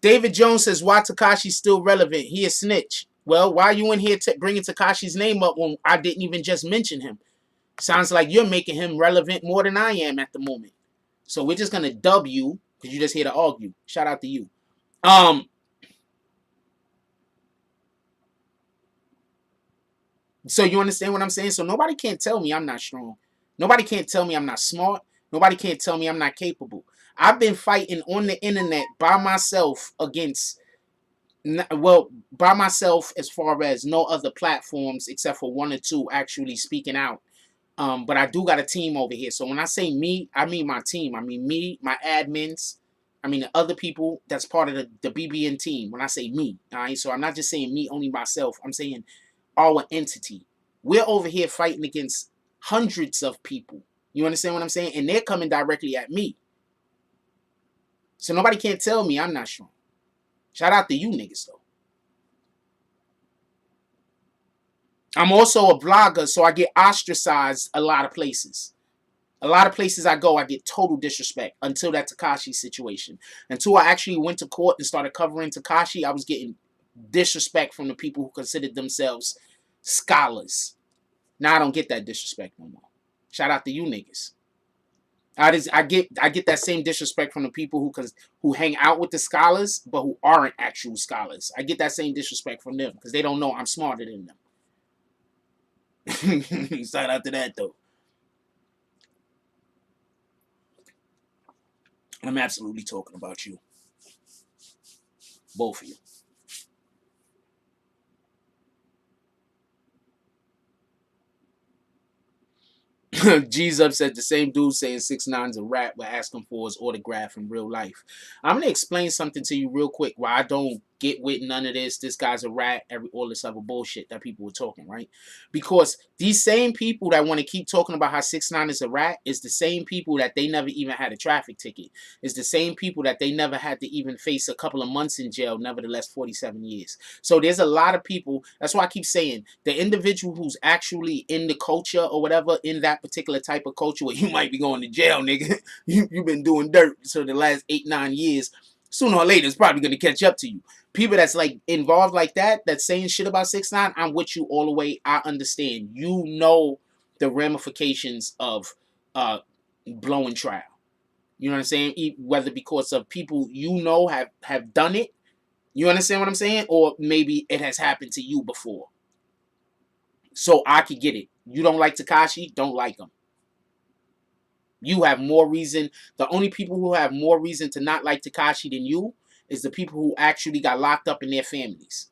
David Jones says, why Tekashi's still relevant? He a snitch. Well, why are you in here bringing Tekashi's name up when I didn't even just mention him? Sounds like you're making him relevant more than I am at the moment. So we're just going to dub you because you're just here to argue. Shout out to you. So you understand what I'm saying? So nobody can't tell me I'm not strong. Nobody can't tell me I'm not smart. Nobody can't tell me I'm not capable. I've been fighting on the internet by myself against, well, by myself as far as no other platforms except for 1 or 2 actually speaking out. But I do got a team over here. So when I say me, I mean my team. I mean me, my admins. I mean the other people that's part of the BBN team. When I say me, all right? So I'm not just saying me, only myself. I'm saying our entity. We're over here fighting against hundreds of people. You understand what I'm saying? And they're coming directly at me. So nobody can't tell me I'm not strong. Shout out to you niggas, though. I'm also a vlogger, so I get ostracized a lot of places. A lot of places I go, I get total disrespect until that Tekashi situation. Until I actually went to court and started covering Tekashi, I was getting disrespect from the people who considered themselves scholars. Now I don't get that disrespect no more. Shout out to you niggas. I get that same disrespect from the people who hang out with the scholars, but who aren't actual scholars. I get that same disrespect from them because they don't know I'm smarter than them. Shout out to that though. I'm absolutely talking about you. Both of you. G's up said the same dude saying 6ix9ine's a rat we're asking for his autograph in real life. I'm going to explain something to you real quick why I don't get with none of this. This guy's a rat, all this other bullshit that people were talking, right? Because these same people that want to keep talking about how 6ix9ine is a rat is the same people that they never even had a traffic ticket. It's the same people that they never had to even face a couple of months in jail, nevertheless 47 years. So there's a lot of people, that's why I keep saying, the individual who's actually in the culture or whatever, in that particular type of culture where you might be going to jail, nigga. You've been doing dirt for the last 8-9 years. Sooner or later, it's probably going to catch up to you. People that's like involved like that, that's saying shit about 6ix9ine, I'm with you all the way. I understand. You know the ramifications of blowing trial. You know what I'm saying? Whether because of people you know have done it. You understand what I'm saying? Or maybe it has happened to you before. So I could get it. You don't like Tekashi, don't like him. You have more reason. The only people who have more reason to not like Tekashi than you is the people who actually got locked up in their families.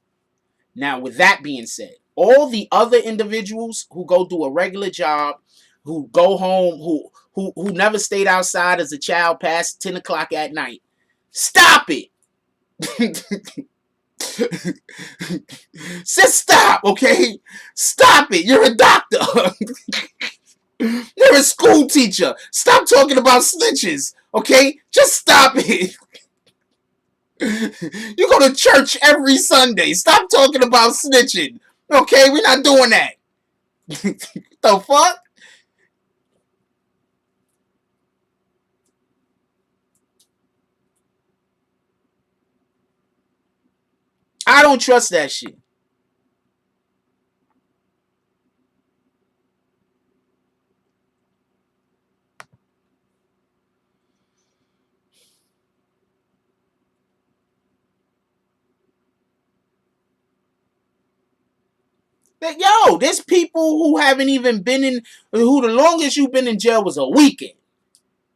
Now, with that being said, all the other individuals who go do a regular job, who go home, who never stayed outside as a child past 10 o'clock at night, stop it. Just stop, okay? Stop it. You're a doctor. You're a school teacher. Stop talking about snitches, okay? Just stop it. You go to church every Sunday. Stop talking about snitching, okay? We're not doing that. The fuck? I don't trust that shit. Yo, there's people who haven't even been in, who the longest you've been in jail was a weekend.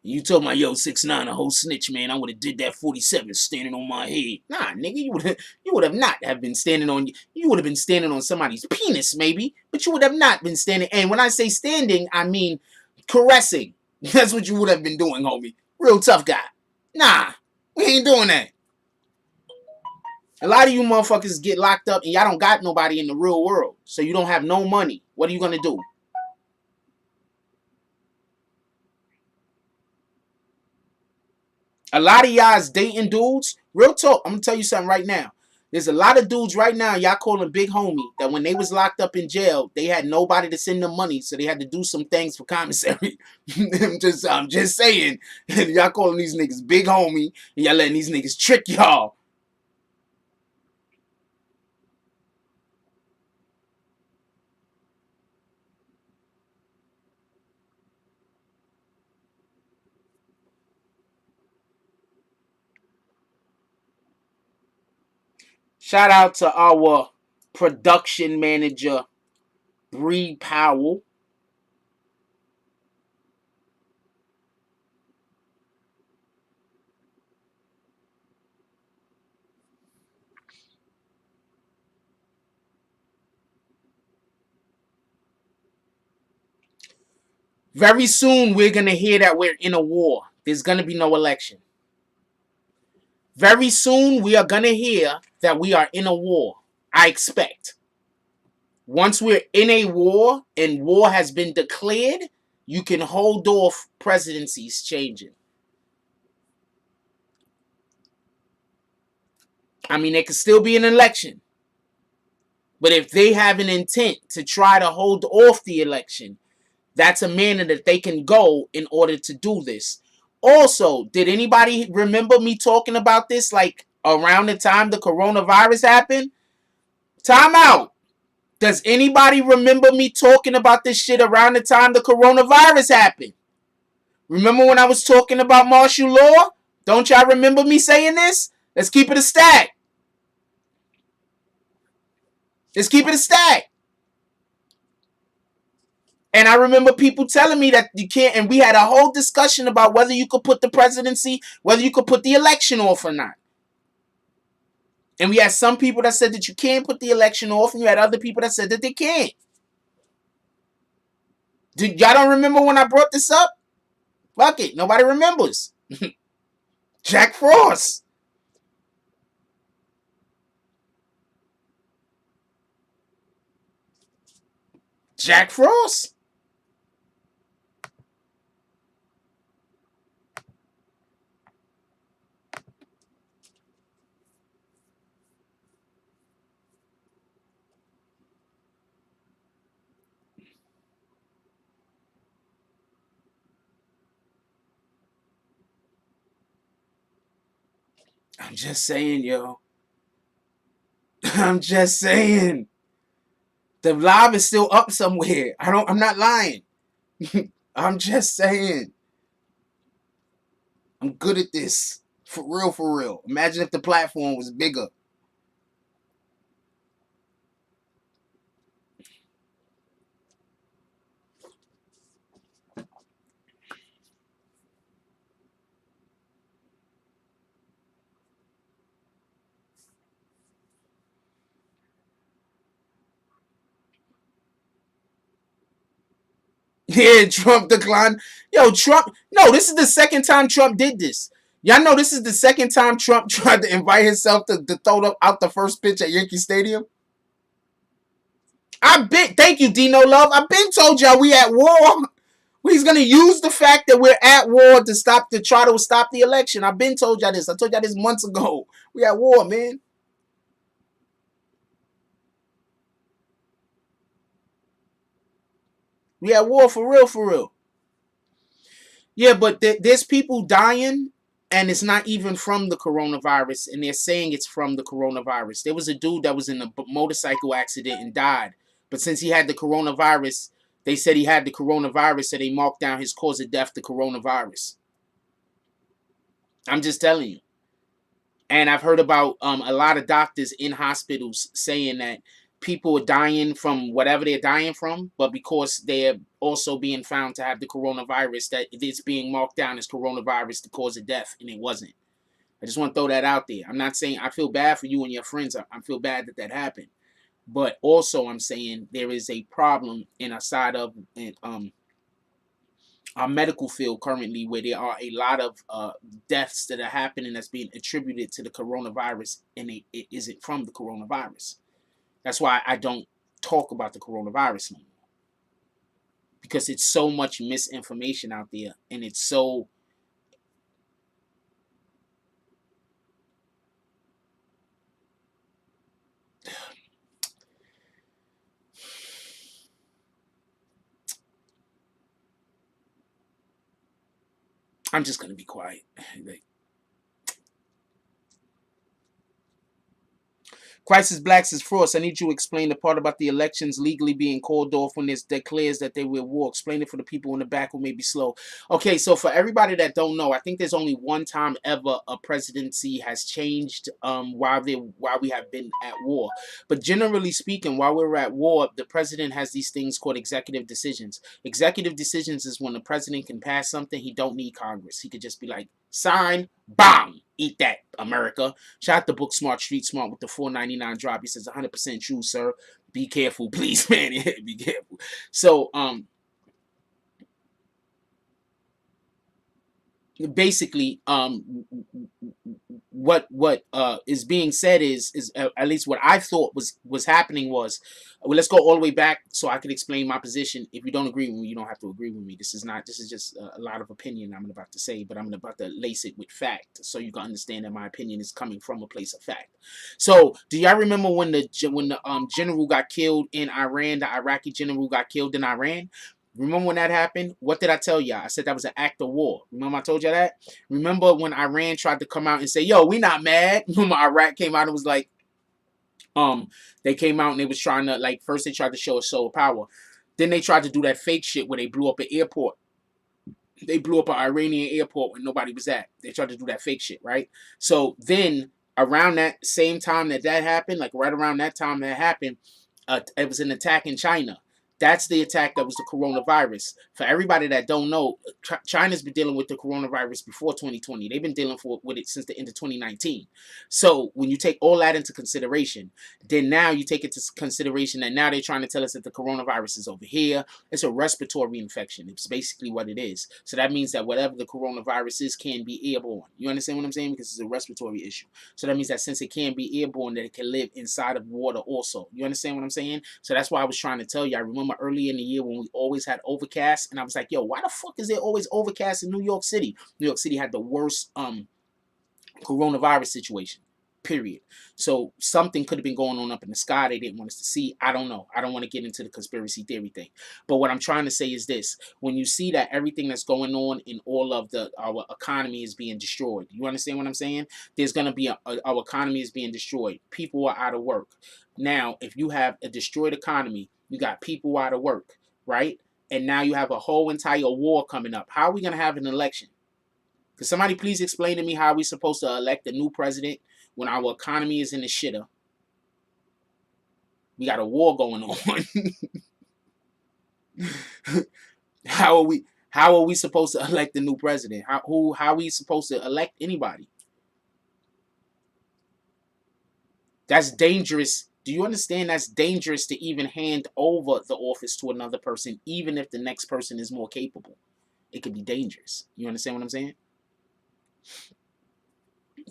You told my yo 6ix9ine a whole snitch, man. I would have did that 47 standing on my head. Nah, nigga, you would have not have been standing on, you would have been standing on somebody's penis, maybe, but you would have not been standing. And when I say standing, I mean caressing. That's what you would have been doing, homie. Real tough guy. Nah, we ain't doing that. A lot of you motherfuckers get locked up and y'all don't got nobody in the real world. So you don't have no money. What are you gonna do? A lot of y'all's dating dudes. Real talk. I'm gonna tell you something right now. There's a lot of dudes right now y'all calling big homie that when they was locked up in jail, they had nobody to send them money, so they had to do some things for commissary. I'm just saying. Y'all calling these niggas big homie and y'all letting these niggas trick y'all. Shout out to our production manager, Bree Powell. Very soon, we're going to hear that we're in a war. There's going to be no election. Very soon, we are going to hear that we are in a war. I expect. Once we're in a war and war has been declared, you can hold off presidencies changing. I mean, there could still be an election. But if they have an intent to try to hold off the election, that's a manner that they can go in order to do this. Also, did anybody remember me talking about this like around the time the coronavirus happened? Time out. Does anybody remember me talking about this shit around the time the coronavirus happened? Remember when I was talking about martial law? Don't y'all remember me saying this? Let's keep it a stack. Let's keep it a stack. And I remember people telling me that you can't, and we had a whole discussion about whether you could put the presidency, whether you could put the election off or not. And we had some people that said that you can't put the election off, and you had other people that said that they can't. Y'all don't remember when I brought this up? Fuck it. Nobody remembers. Jack Frost. Jack Frost. I'm just saying, yo. I'm just saying. The live is still up somewhere. I'm not lying. I'm just saying. I'm good at this. For real, for real. Imagine if the platform was bigger. Yeah, Trump declined. Yo, Trump. No, this is the second time Trump did this. Y'all know this is the second time Trump tried to invite himself to throw out the first pitch at Yankee Stadium. Thank you, Dino Love. I've been told y'all we at war. He's gonna use the fact that we're at war to try to stop the election. I've been told y'all this. I told y'all this months ago. We at war, man. We at war for real, for real. Yeah, but there's people dying, and it's not even from the coronavirus, and they're saying it's from the coronavirus. There was a dude that was in a motorcycle accident and died, but since he had the coronavirus, they said he had the coronavirus, so they marked down his cause of death, the coronavirus. I'm just telling you. And I've heard about a lot of doctors in hospitals saying that people are dying from whatever they're dying from, but because they're also being found to have the coronavirus, that it's being marked down as coronavirus, the cause of death, and it wasn't. I just want to throw that out there. I'm not saying I feel bad for you and your friends. I feel bad that happened. But also I'm saying there is a problem in a side of our medical field currently where there are a lot of deaths that are happening that's being attributed to the coronavirus, and it isn't from the coronavirus. That's why I don't talk about the coronavirus no more. Because it's so much misinformation out there, and it's so... I'm just going to be quiet. Crisis Blacks is Frost. I need you to explain the part about the elections legally being called off when it declares that they were at war. Explain it for the people in the back who may be slow. Okay, so for everybody that don't know, I think there's only one time ever a presidency has changed while we have been at war. But generally speaking, while we're at war, the president has these things called executive decisions. Executive decisions is when the president can pass something, he don't need Congress. He could just be like, sign, bang, eat that, America. Shout out to Book Smart, Street Smart with the $4.99 drop. He says 100% true, sir. Be careful, please, man. Be careful. So, basically, what is being said is at least what I thought was happening was, well, let's go all the way back so I can explain my position. If you don't agree with me, you don't have to agree with me. This is just a lot of opinion I'm about to say, but I'm about to lace it with fact so you can understand that my opinion is coming from a place of fact. So, do y'all remember when the general got killed in Iran, the Iraqi general got killed in Iran? Remember when that happened? What did I tell y'all? I said that was an act of war. Remember I told y'all that? Remember when Iran tried to come out and say, yo, we not mad? Remember Iraq came out and was like, they came out and they was trying to, like, first they tried to show a show of power. Then they tried to do that fake shit where they blew up an airport. They blew up an Iranian airport when nobody was at. They tried to do that fake shit, right? So then around that same time that happened, like right around that time that happened, it was an attack in China. That's the attack that was the coronavirus. For everybody that don't know, China's been dealing with the coronavirus before 2020. They've been dealing with it since the end of 2019. So when you take all that into consideration, then now you take into consideration that now they're trying to tell us that the coronavirus is over here. It's a respiratory infection. It's basically what it is. So that means that whatever the coronavirus is can be airborne. You understand what I'm saying? Because it's a respiratory issue. So that means that since it can be airborne, that it can live inside of water also. You understand what I'm saying? So that's why I was trying to tell you. I remember early in the year when we always had overcast, and I was like, yo, why the fuck is there always overcast in New York City? New York City had the worst coronavirus situation, period. So something could have been going on up in the sky they didn't want us to see. I don't know. I don't want to get into the conspiracy theory thing. But what I'm trying to say is this. When you see that everything that's going on in all of our economy is being destroyed, you understand what I'm saying? There's going to be our economy is being destroyed. People are out of work. Now, if you have a destroyed economy, you got people out of work, right? And now you have a whole entire war coming up. How are we going to have an election? Could somebody please explain to me how we're supposed to elect a new president when our economy is in the shitter? We got a war going on. How are we supposed to elect a new president? How are we supposed to elect anybody? That's dangerous Do you understand that's dangerous to even hand over the office to another person, even if the next person is more capable? It could be dangerous. You understand what I'm saying?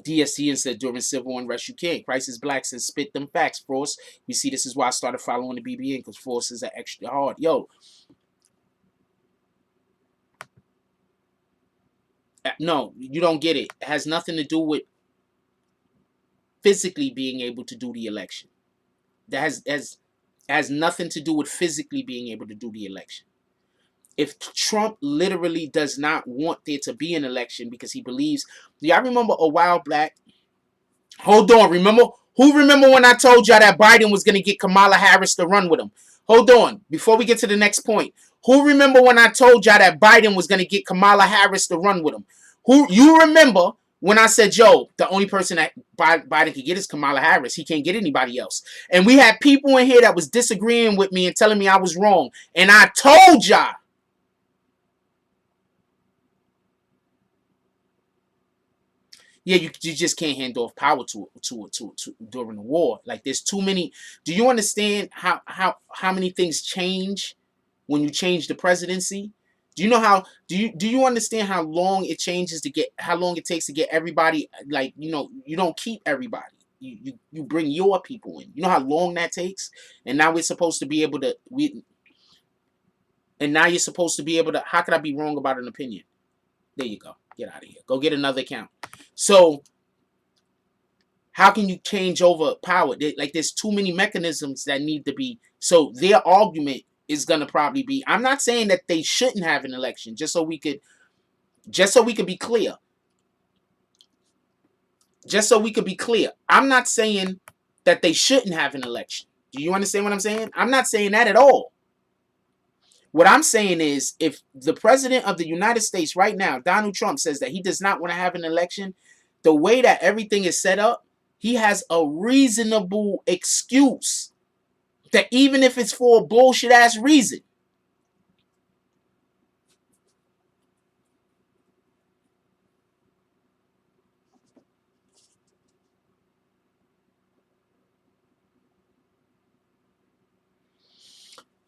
DSTN said during civil unrest you can't. Crisis Black says spit them facts, Frost. We see this is why I started following the BBN, because forces are extra hard. Yo, no, you don't get it. It has nothing to do with physically being able to do the election. That has nothing to do with physically being able to do the election. If Trump literally does not want there to be an election because he believes, yeah, I remember a while back. Hold on, remember when I told y'all that Biden was gonna get Kamala Harris to run with him? Hold on, before we get to the next point. Who remember when I told y'all that Biden was gonna get Kamala Harris to run with him? Who you remember when I said, yo, the only person that Biden could get is Kamala Harris. He can't get anybody else. And we had people in here that was disagreeing with me and telling me I was wrong. And I told y'all. Yeah, you just can't hand off power to during the war. Like there's too many. Do you understand how many things change when you change the presidency? Do you know how do you understand how long it changes to get how long it takes to get everybody, like, you know, you don't keep everybody. You bring your people in. You know how long that takes? And now we're supposed to be able to and now you're supposed to be able to, how could I be wrong about an opinion? There you go. Get out of here. Go get another account. So how can you change over power? There's too many mechanisms that need to be. So their argument is gonna probably be, I'm not saying that they shouldn't have an election, just so we could be clear. Just so we could be clear. I'm not saying that they shouldn't have an election. Do you understand what I'm saying? I'm not saying that at all. What I'm saying is, if the president of the United States right now, Donald Trump, says that he does not want to have an election, the way that everything is set up, he has a reasonable excuse that even if it's for a bullshit ass reason.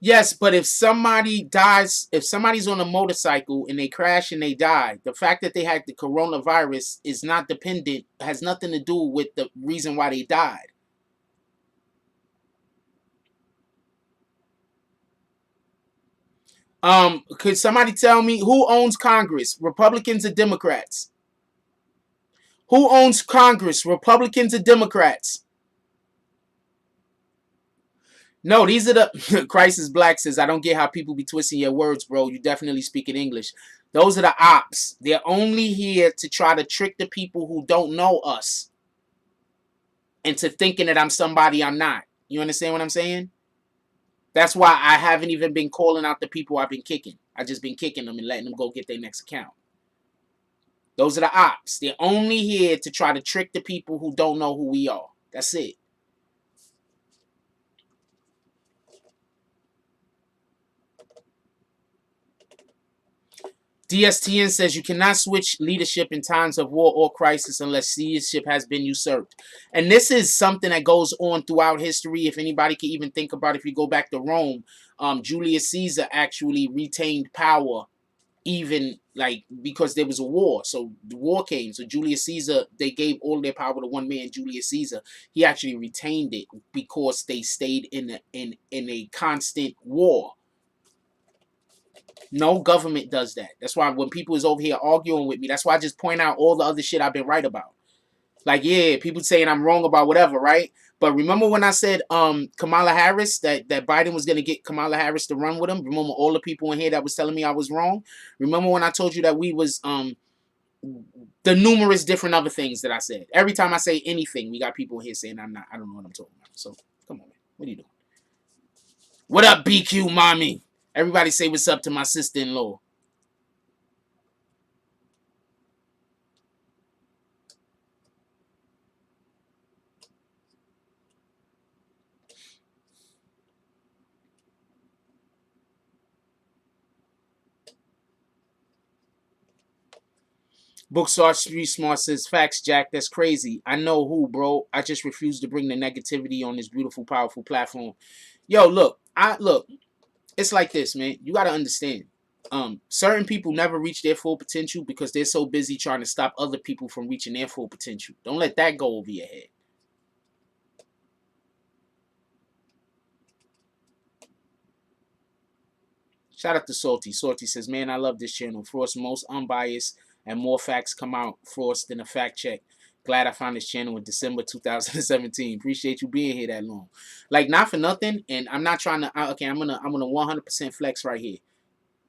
Yes, but if somebody dies, if somebody's on a motorcycle and they crash and they die, the fact that they had the coronavirus is not dependent, has nothing to do with the reason why they died. Could somebody tell me who owns Congress? Republicans or Democrats? Who owns Congress? Republicans or Democrats? No, these are the Crisis Black says, I don't get how people be twisting your words, bro. You definitely speak in English. Those are the ops. They're only here to try to trick the people who don't know us into thinking that I'm somebody I'm not. You understand what I'm saying? That's why I haven't even been calling out the people I've been kicking. I just been kicking them and letting them go get their next account. Those are the ops. They're only here to try to trick the people who don't know who we are. That's it. DSTN says you cannot switch leadership in times of war or crisis unless leadership has been usurped. And this is something that goes on throughout history. If anybody can even think about it, if you go back to Rome, Julius Caesar actually retained power even like because there was a war. So the war came. So Julius Caesar, they gave all their power to one man, Julius Caesar. He actually retained it because they stayed in a constant war. No government does that. That's why when people is over here arguing with me, that's why I just point out all the other shit I've been right about. Like, yeah, people saying I'm wrong about whatever, right? But remember when I said Kamala Harris, that Biden was going to get Kamala Harris to run with him? Remember all the people in here that was telling me I was wrong? Remember when I told you that we was the numerous different other things that I said? Every time I say anything, we got people in here saying I don't know what I'm talking about. So, come on, man. What are you doing? What up, BQ mommy? Everybody say what's up to my sister-in-law. Bookstar Street Smart says, facts, Jack, that's crazy. I know who, bro. I just refuse to bring the negativity on this beautiful, powerful platform. Yo, look, it's like this, man. You gotta understand. Certain people never reach their full potential because they're so busy trying to stop other people from reaching their full potential. Don't let that go over your head. Shout out to Salty. Salty says, man, I love this channel. Frost most unbiased and more facts come out Frost than a fact check. Glad I found this channel in December 2017. Appreciate you being here that long. Like, not for nothing, and I'm not trying to, okay, I'm gonna 100% flex right here.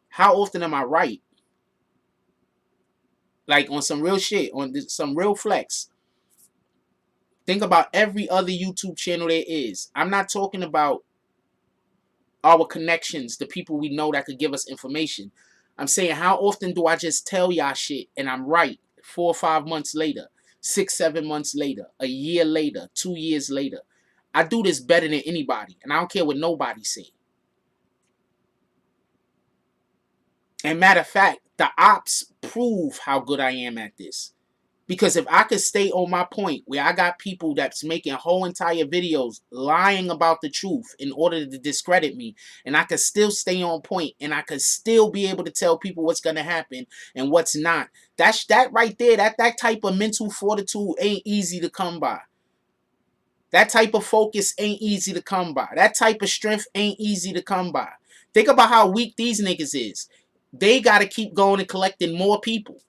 How often am I right? Like, on some real shit, on some real flex. Think about every other YouTube channel there is. I'm not talking about our connections, the people we know that could give us information. I'm saying, how often do I just tell y'all shit and I'm right 4 or 5 months later, 6, 7 months later, a year later, 2 years later? I do this better than anybody, and I don't care what nobody say. And matter of fact, the ops prove how good I am at this. Because if I could stay on my point where I got people that's making whole entire videos lying about the truth in order to discredit me, and I could still stay on point and I could still be able to tell people what's going to happen and what's not. That right there, that type of mental fortitude ain't easy to come by. That type of focus ain't easy to come by. That type of strength ain't easy to come by. Think about how weak these niggas is. They got to keep going and collecting more people.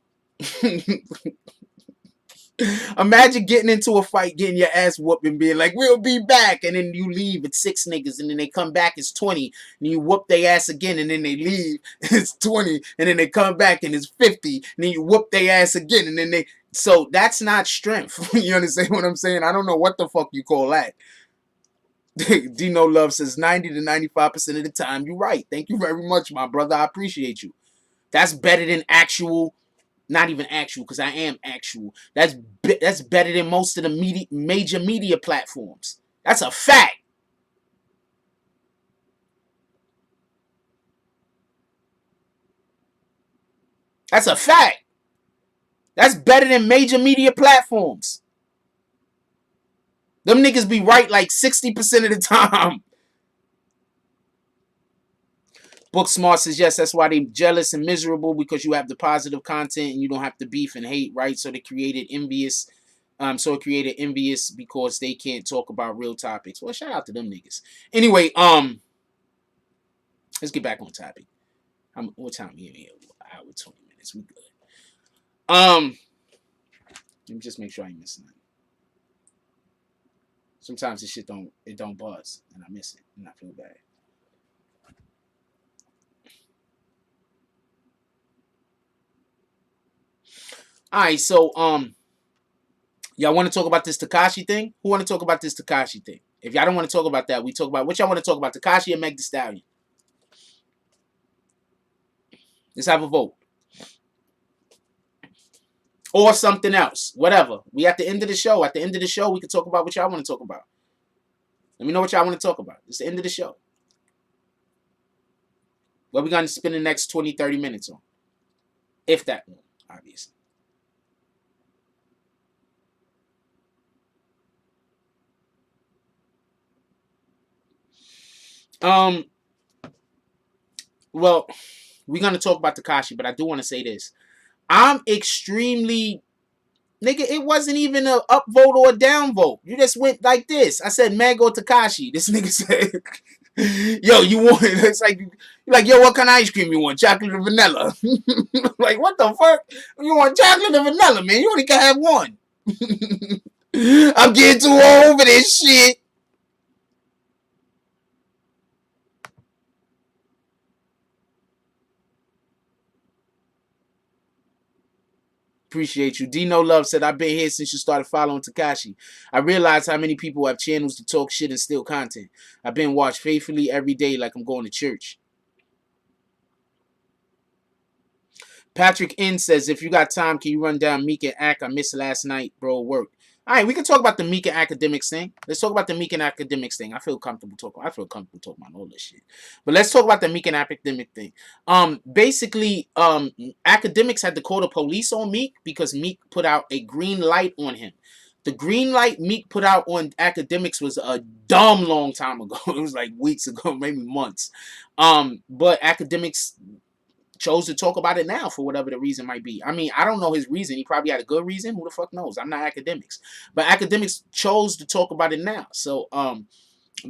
Imagine getting into a fight, getting your ass whooped and being like, we'll be back. And then you leave, it's 6 niggas. And then they come back, it's 20. And you whoop their ass again. And then they leave, it's 20. And then they come back and it's 50. And then you whoop their ass again. And then they... So that's not strength. You understand what I'm saying? I don't know what the fuck you call that. Dino Love says 90 to 95% of the time, you're right. Thank you very much, my brother. I appreciate you. That's better than actual... Not even actual, because I am actual. That's better than most of the major media platforms. That's a fact. That's a fact. That's better than major media platforms. Them niggas be right like 60% of the time. Book Smart says, yes, that's why they jealous and miserable, because you have the positive content and you don't have to beef and hate, right? So they created envious. Because they can't talk about real topics. Well, shout out to them niggas. Anyway, let's get back on topic. What time are we in here? Hour 20 minutes. We good. Let me just make sure I ain't missing nothing. Sometimes this shit don't buzz and I miss it and I feel bad. All right, so y'all want to talk about this Tekashi thing? Who want to talk about this Tekashi thing? If y'all don't want to talk about that, we talk about what y'all want to talk about, Tekashi or MeganThee Stallion. Let's have a vote. Or something else. Whatever. We at the end of the show. At the end of the show, we can talk about what y'all want to talk about. Let me know what y'all want to talk about. It's the end of the show. What we going to spend the next 20, 30 minutes on? If that one, obviously. Well, we're going to talk about Tekashi, but I do want to say this. I'm extremely... Nigga, it wasn't even an upvote or a downvote. You just went like this. I said, Meg or Tekashi. This nigga said, yo, you want... It's like, you're like, yo, what kind of ice cream you want? Chocolate or vanilla? Like, what the fuck? You want chocolate or vanilla, man? You only can have one. I'm getting too old for this shit. Appreciate you. Dino Love said, I've been here since you started following Tekashi. I realize how many people have channels to talk shit and steal content. I've been watched faithfully every day like I'm going to church. Patrick N says, if you got time, can you run down Meek and Ak? I missed last night, bro, work. All right, we can talk about the Meek and Akademiks thing. Let's talk about the Meek and Akademiks thing. I feel comfortable talking about all this shit. But let's talk about the Meek and Akademiks thing. Basically, Akademiks had to call the police on Meek because Meek put out a green light on him. The green light Meek put out on Akademiks was a dumb long time ago. It was like weeks ago, maybe months. But Akademiks chose to talk about it now for whatever the reason might be. I mean, I don't know his reason. He probably had a good reason. Who the fuck knows? I'm not Akademiks. But Akademiks chose to talk about it now. So,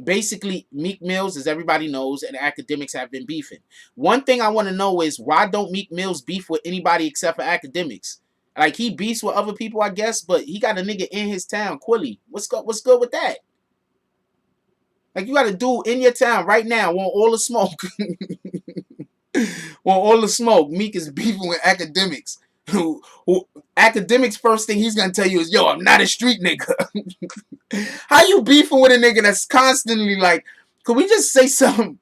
basically, Meek Mills, as everybody knows, and Akademiks have been beefing. One thing I want to know is, why don't Meek Mills beef with anybody except for Akademiks? Like, he beefs with other people, I guess, but he got a nigga in his town, Quilly. What's good with that? Like, you got a dude in your town right now, want all the smoke. Want all the smoke. Meek is beefing with Akademiks. Who Akademiks' first thing he's gonna tell you is, yo, I'm not a street nigga. How you beefing with a nigga that's constantly like, could we just say something?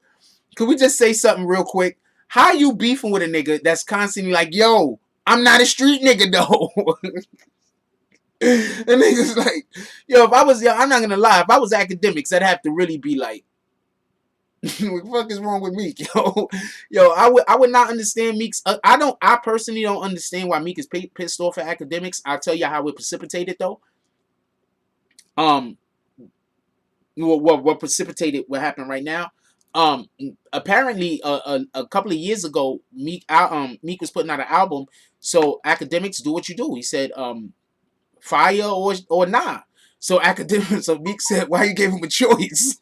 Could we just say something real quick? How you beefing with a nigga that's constantly like, yo, I'm not a street nigga though. The nigga's like, yo, I'm not gonna lie, if I was Akademiks, I'd have to really be like, what the fuck is wrong with Meek, yo? I would not understand Meek's. I personally don't understand why Meek is pissed off at Akademiks. I'll tell you how it precipitated though. What precipitated what happened right now? Apparently, a couple of years ago, Meek was putting out an album. So Akademiks, do what you do. He said, fire or nah. So Meek said, why you gave him a choice?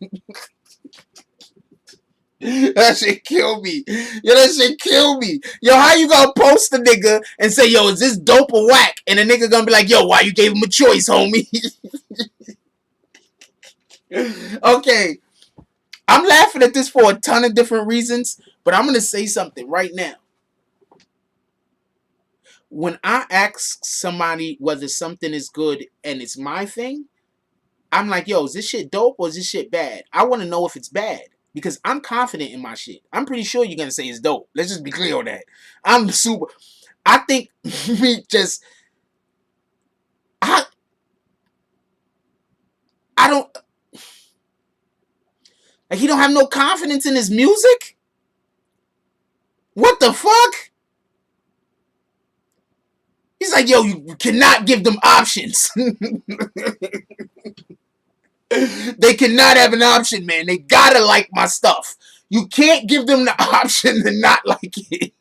That shit kill me. Yo, that shit kill me. Yo, how you gonna post a nigga and say, yo, is this dope or whack? And the nigga gonna be like, yo, why you gave him a choice, homie? Okay. I'm laughing at this for a ton of different reasons, but I'm gonna say something right now. When I ask somebody whether something is good and it's my thing, I'm like, yo, is this shit dope or is this shit bad? I want to know if it's bad. Because I'm confident in my shit. I'm pretty sure you're going to say it's dope. Let's just be clear on that. I think Meek just... I don't... Like, he don't have no confidence in his music? What the fuck? He's like, yo, you cannot give them options. They cannot have an option, man. They gotta like my stuff. You can't give them the option to not like it.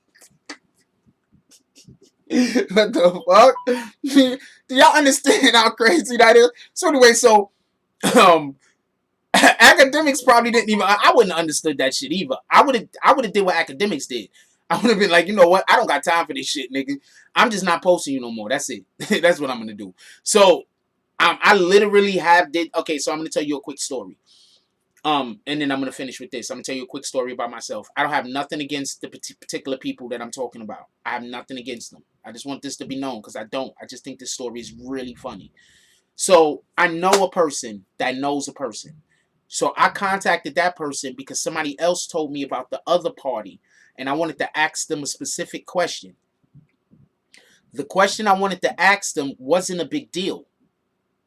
What the fuck? Do y'all understand how crazy that is? So anyway, Akademiks probably didn't even. I wouldn't have understood that shit either. I would have did what Akademiks did. I would have been like, you know what? I don't got time for this shit, nigga. I'm just not posting you no more. That's it. That's what I'm gonna do. So. I literally okay, so I'm going to tell you a quick story. And then I'm going to finish with this. I'm going to tell you a quick story about myself. I don't have nothing against the particular people that I'm talking about. I have nothing against them. I just want this to be known because I don't. I just think this story is really funny. So I know a person that knows a person. So I contacted that person because somebody else told me about the other party. And I wanted to ask them a specific question. The question I wanted to ask them wasn't a big deal.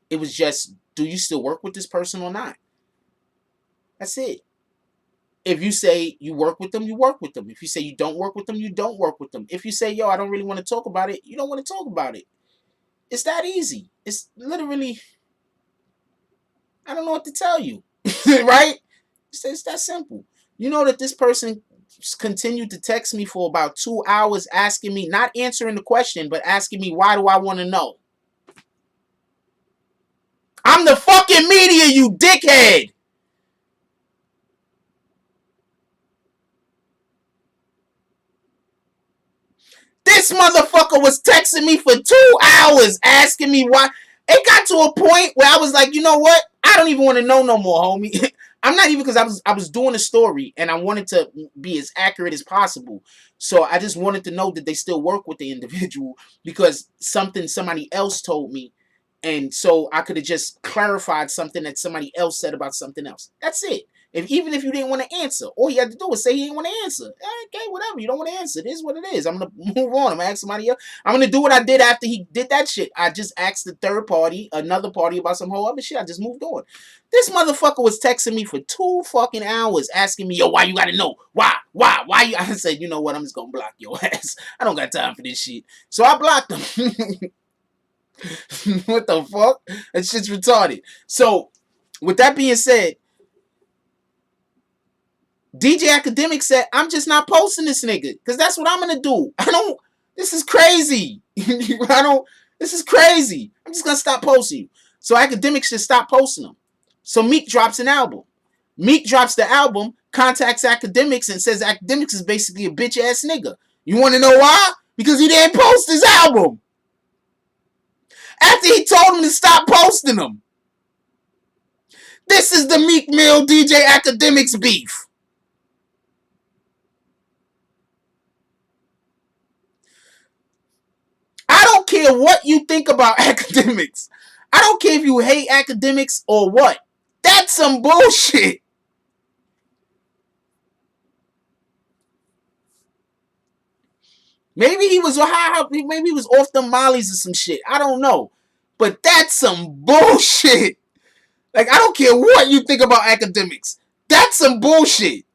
It was just, do you still work with this person or not? That's it. If you say you work with them, you work with them. If you say you don't work with them, you don't work with them. If you say, yo, I don't really want to talk about it, you don't want to talk about it. It's that easy. It's literally, I don't know what to tell you. Right? It's that simple. You know that this person continued to text me for about 2 hours asking me, not answering the question, but asking me, why do I want to know? I'm the fucking media, you dickhead. This motherfucker was texting me for 2 hours asking me why. It got to a point where I was like, you know what? I don't even want to know no more, homie. I'm not even, because I was doing a story and I wanted to be as accurate as possible. So I just wanted to know that they still work with the individual because somebody else told me. And so I could have just clarified something that somebody else said about something else. That's it. Even if you didn't want to answer, all you had to do was say you didn't want to answer. Okay, whatever. You don't want to answer. It is what it is. I'm going to move on. I'm going to ask somebody else. I'm going to do what I did after he did that shit. I just asked the third party, another party, about some whole other shit. I just moved on. This motherfucker was texting me for 2 fucking hours asking me, yo, why you got to know? Why you? I said, you know what? I'm just going to block your ass. I don't got time for this shit. So I blocked him. What the fuck? That shit's retarded. So, with that being said, DJ Akademiks said, I'm just not posting this nigga. Because that's what I'm going to do. This is crazy. This is crazy. I'm just going to stop posting you. So Akademiks should stop posting them. So Meek drops an album. Meek drops the album, contacts Akademiks and says Akademiks is basically a bitch ass nigga. You want to know why? Because he didn't post his album. After he told him to stop posting them. This is the Meek Mill DJ Akademiks beef. I don't care what you think about Akademiks. I don't care if you hate Akademiks or what. That's some bullshit. Maybe he was maybe he was off the mollies or some shit. I don't know. But that's some bullshit. Like, I don't care what you think about Akademiks. That's some bullshit.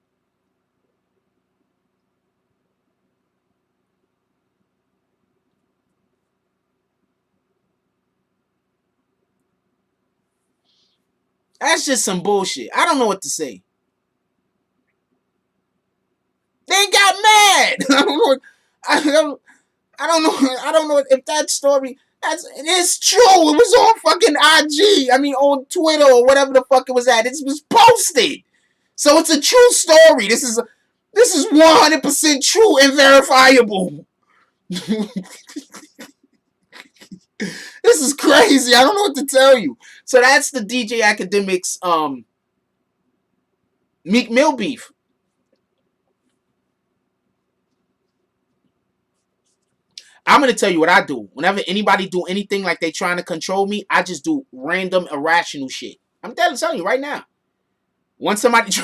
That's just some bullshit. I don't know what to say. They got mad. I don't know if that story, it's true. It was on fucking IG. I mean, on Twitter or whatever the fuck it was at. It was posted. So it's a true story. This is 100% true and verifiable. This is crazy. I don't know what to tell you. So that's the DJ Akademiks Meek Mill beef. I'm going to tell you what I do. Whenever anybody do anything like they trying to control me, I just do random, irrational shit. I'm telling you right now. When somebody is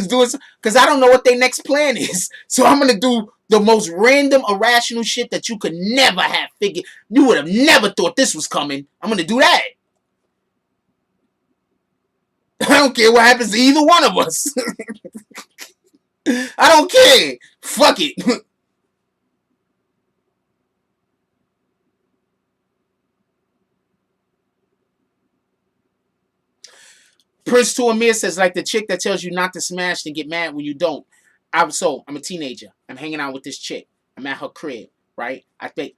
doing, because I don't know what their next plan is. So I'm going to do the most random, irrational shit that you could never have figured. You would have never thought this was coming. I'm going to do that. I don't care what happens to either one of us. I don't care. Fuck it. Prince to Amir says, like the chick that tells you not to smash and get mad when you don't. I'm a teenager. I'm hanging out with this chick. I'm at her crib, right? I think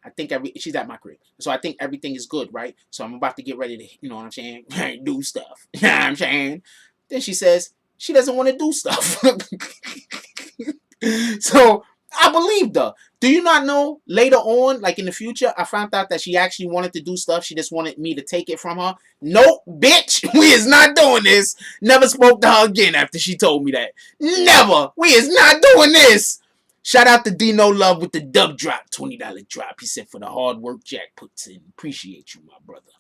she's at my crib. So I think everything is good, right? So I'm about to get ready to, you know what I'm saying, do stuff. You know what I'm saying? Then she says she doesn't want to do stuff. So I believed her. Do you not know later on, like in the future, I found out that she actually wanted to do stuff. She just wanted me to take it from her. Nope, bitch. We is not doing this. Never spoke to her again after she told me that. Never. We is not doing this. Shout out to Dino Love with the dub drop. $20 drop. He said for the hard work Jack puts in. Appreciate you, my brother.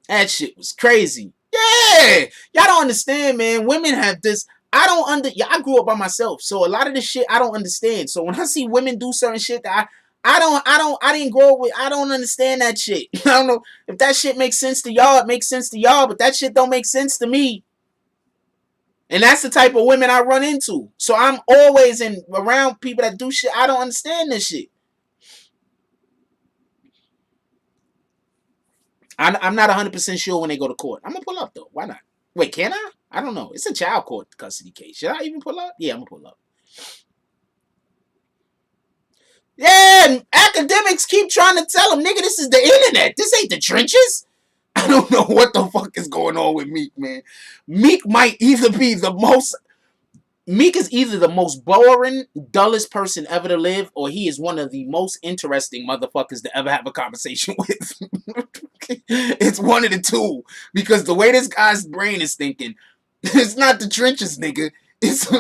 That shit was crazy. Yeah. Y'all don't understand, man. Women have this. I grew up by myself, so a lot of this shit I don't understand. So when I see women do certain shit that I didn't grow up with, I don't understand that shit. I don't know if that shit makes sense to y'all. It makes sense to y'all, but that shit don't make sense to me. And that's the type of women I run into. So I'm always around people that do shit. I don't understand this shit. I'm not 100% sure when they go to court. I'm gonna pull up though. Why not? Wait, can I? I don't know. It's a child court custody case. Should I even pull up? Yeah, I'm gonna pull up. Yeah, Akademiks keep trying to tell them, nigga, this is the internet. This ain't the trenches. I don't know what the fuck is going on with Meek, man. Meek is either the most boring, dullest person ever to live, or he is one of the most interesting motherfuckers to ever have a conversation with. It's one of the two. Because the way this guy's brain is thinking, it's not the trenches, nigga. It's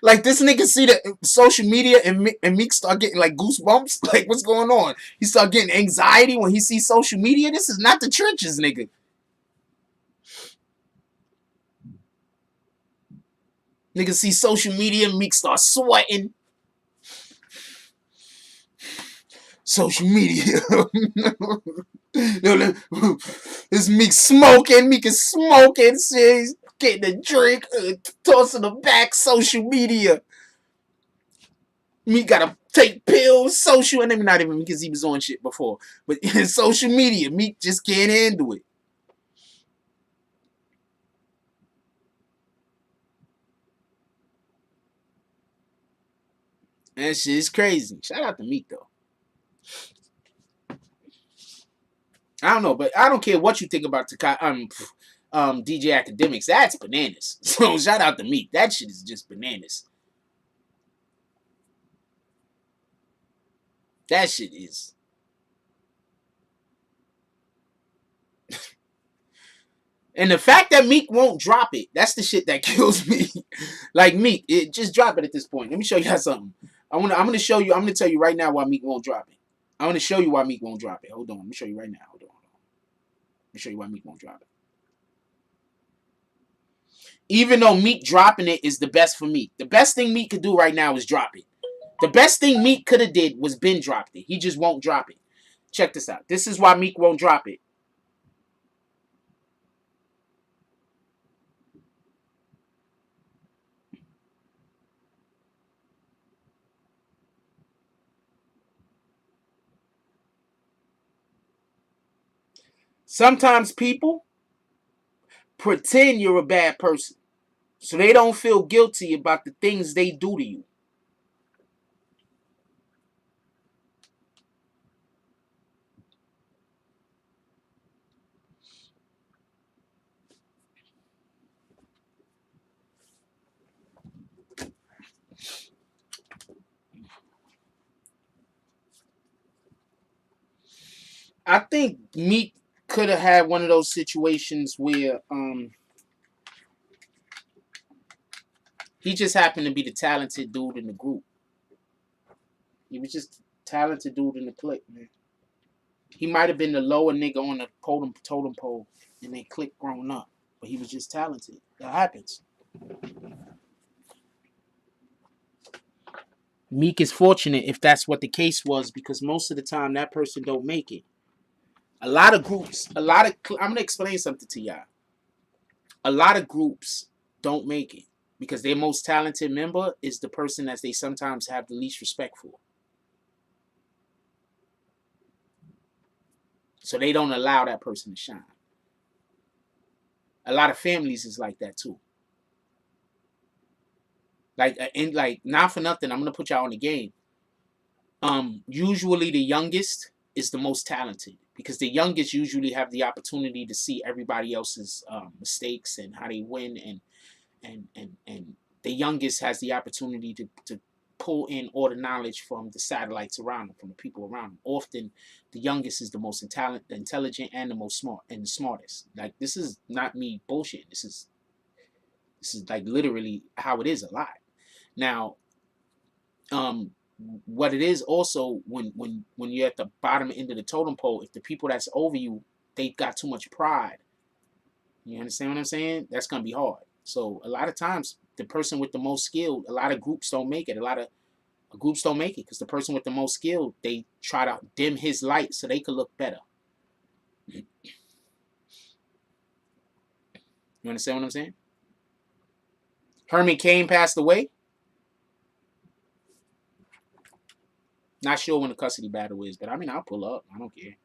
like this nigga see the social media and Meek start getting like goosebumps. Like what's going on? He start getting anxiety when he sees social media. This is not the trenches, nigga. Nigga see social media, Meek start sweating. Social media. This Meek smoking. Meek is smoking. He's getting a drink. Tossing the back. Social media. Meek gotta take pills. Social. And maybe not even because he was on shit before. But in social media, Meek just can't handle it. That shit is crazy. Shout out to Meek though. I don't know, but I don't care what you think about DJ Akademiks. That's bananas. So shout out to Meek. That shit is just bananas. That shit is. And the fact that Meek won't drop it, that's the shit that kills me. Like Meek, just drop it at this point. Let me show you something. I'm gonna show you. I'm gonna tell you right now why Meek won't drop it. I'm gonna show you why Meek won't drop it. Hold on. Let me show you right now. Hold on. Let me show you why Meek won't drop it. Even though Meek dropping it is the best for Meek, the best thing Meek could do right now is drop it. The best thing Meek could have did was been dropped it. He just won't drop it. Check this out. This is why Meek won't drop it. Sometimes people pretend you're a bad person so they don't feel guilty about the things they do to you. I think Meek could have had one of those situations where he just happened to be the talented dude in the group. He was just talented dude in the clique, man. He might have been the lower nigga on the totem pole in their clique growing up, but he was just talented. That happens. Meek is fortunate if that's what the case was, because most of the time that person don't make it. A lot of groups, I'm going to explain something to y'all. A lot of groups don't make it because their most talented member is the person that they sometimes have the least respect for. So they don't allow that person to shine. A lot of families is like that too. Like not for nothing, I'm going to put y'all on the game. Usually the youngest is the most talented because the youngest usually have the opportunity to see everybody else's mistakes and how they win, and the youngest has the opportunity to pull in all the knowledge from the satellites around them, from the people around them. Often the youngest is the most intelligent and the most smart and the smartest. Like, this is not me bullshit. This is like literally how it is a lot. Now, what it is also when you're at the bottom end of the totem pole, if the people that's over you, they got too much pride. You understand what I'm saying? That's gonna be hard. So a lot of times, the person with the most skill, a lot of groups don't make it. A lot of groups don't make it because the person with the most skill, they try to dim his light so they could look better. You understand what I'm saying? Herman Cain passed away. Not sure when the custody battle is, but I mean, I'll pull up. I don't care.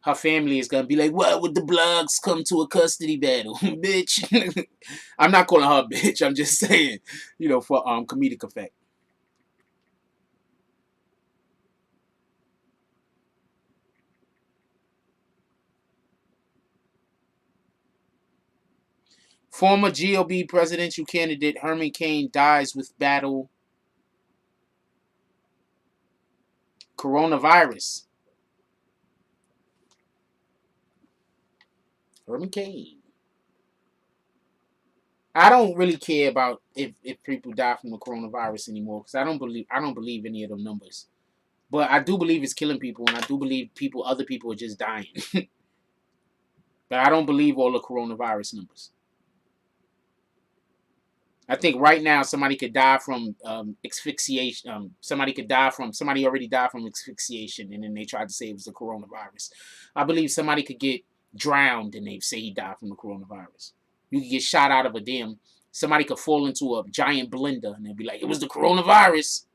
Her family is gonna be like, "What would the blogs come to a custody battle, bitch?" I'm not calling her a bitch. I'm just saying, for comedic effect. Former GOP presidential candidate Herman Cain dies with battle coronavirus. Herman Cain. I don't really care about if people die from the coronavirus anymore because I don't believe any of them numbers. But I do believe it's killing people, and I do believe other people are just dying. But I don't believe all the coronavirus numbers. I think right now somebody could die from asphyxiation. Somebody already died from asphyxiation, and then they tried to say it was the coronavirus. I believe somebody could get drowned, and they say he died from the coronavirus. You could get shot out of a dam. Somebody could fall into a giant blender, and they'd be like, it was the coronavirus.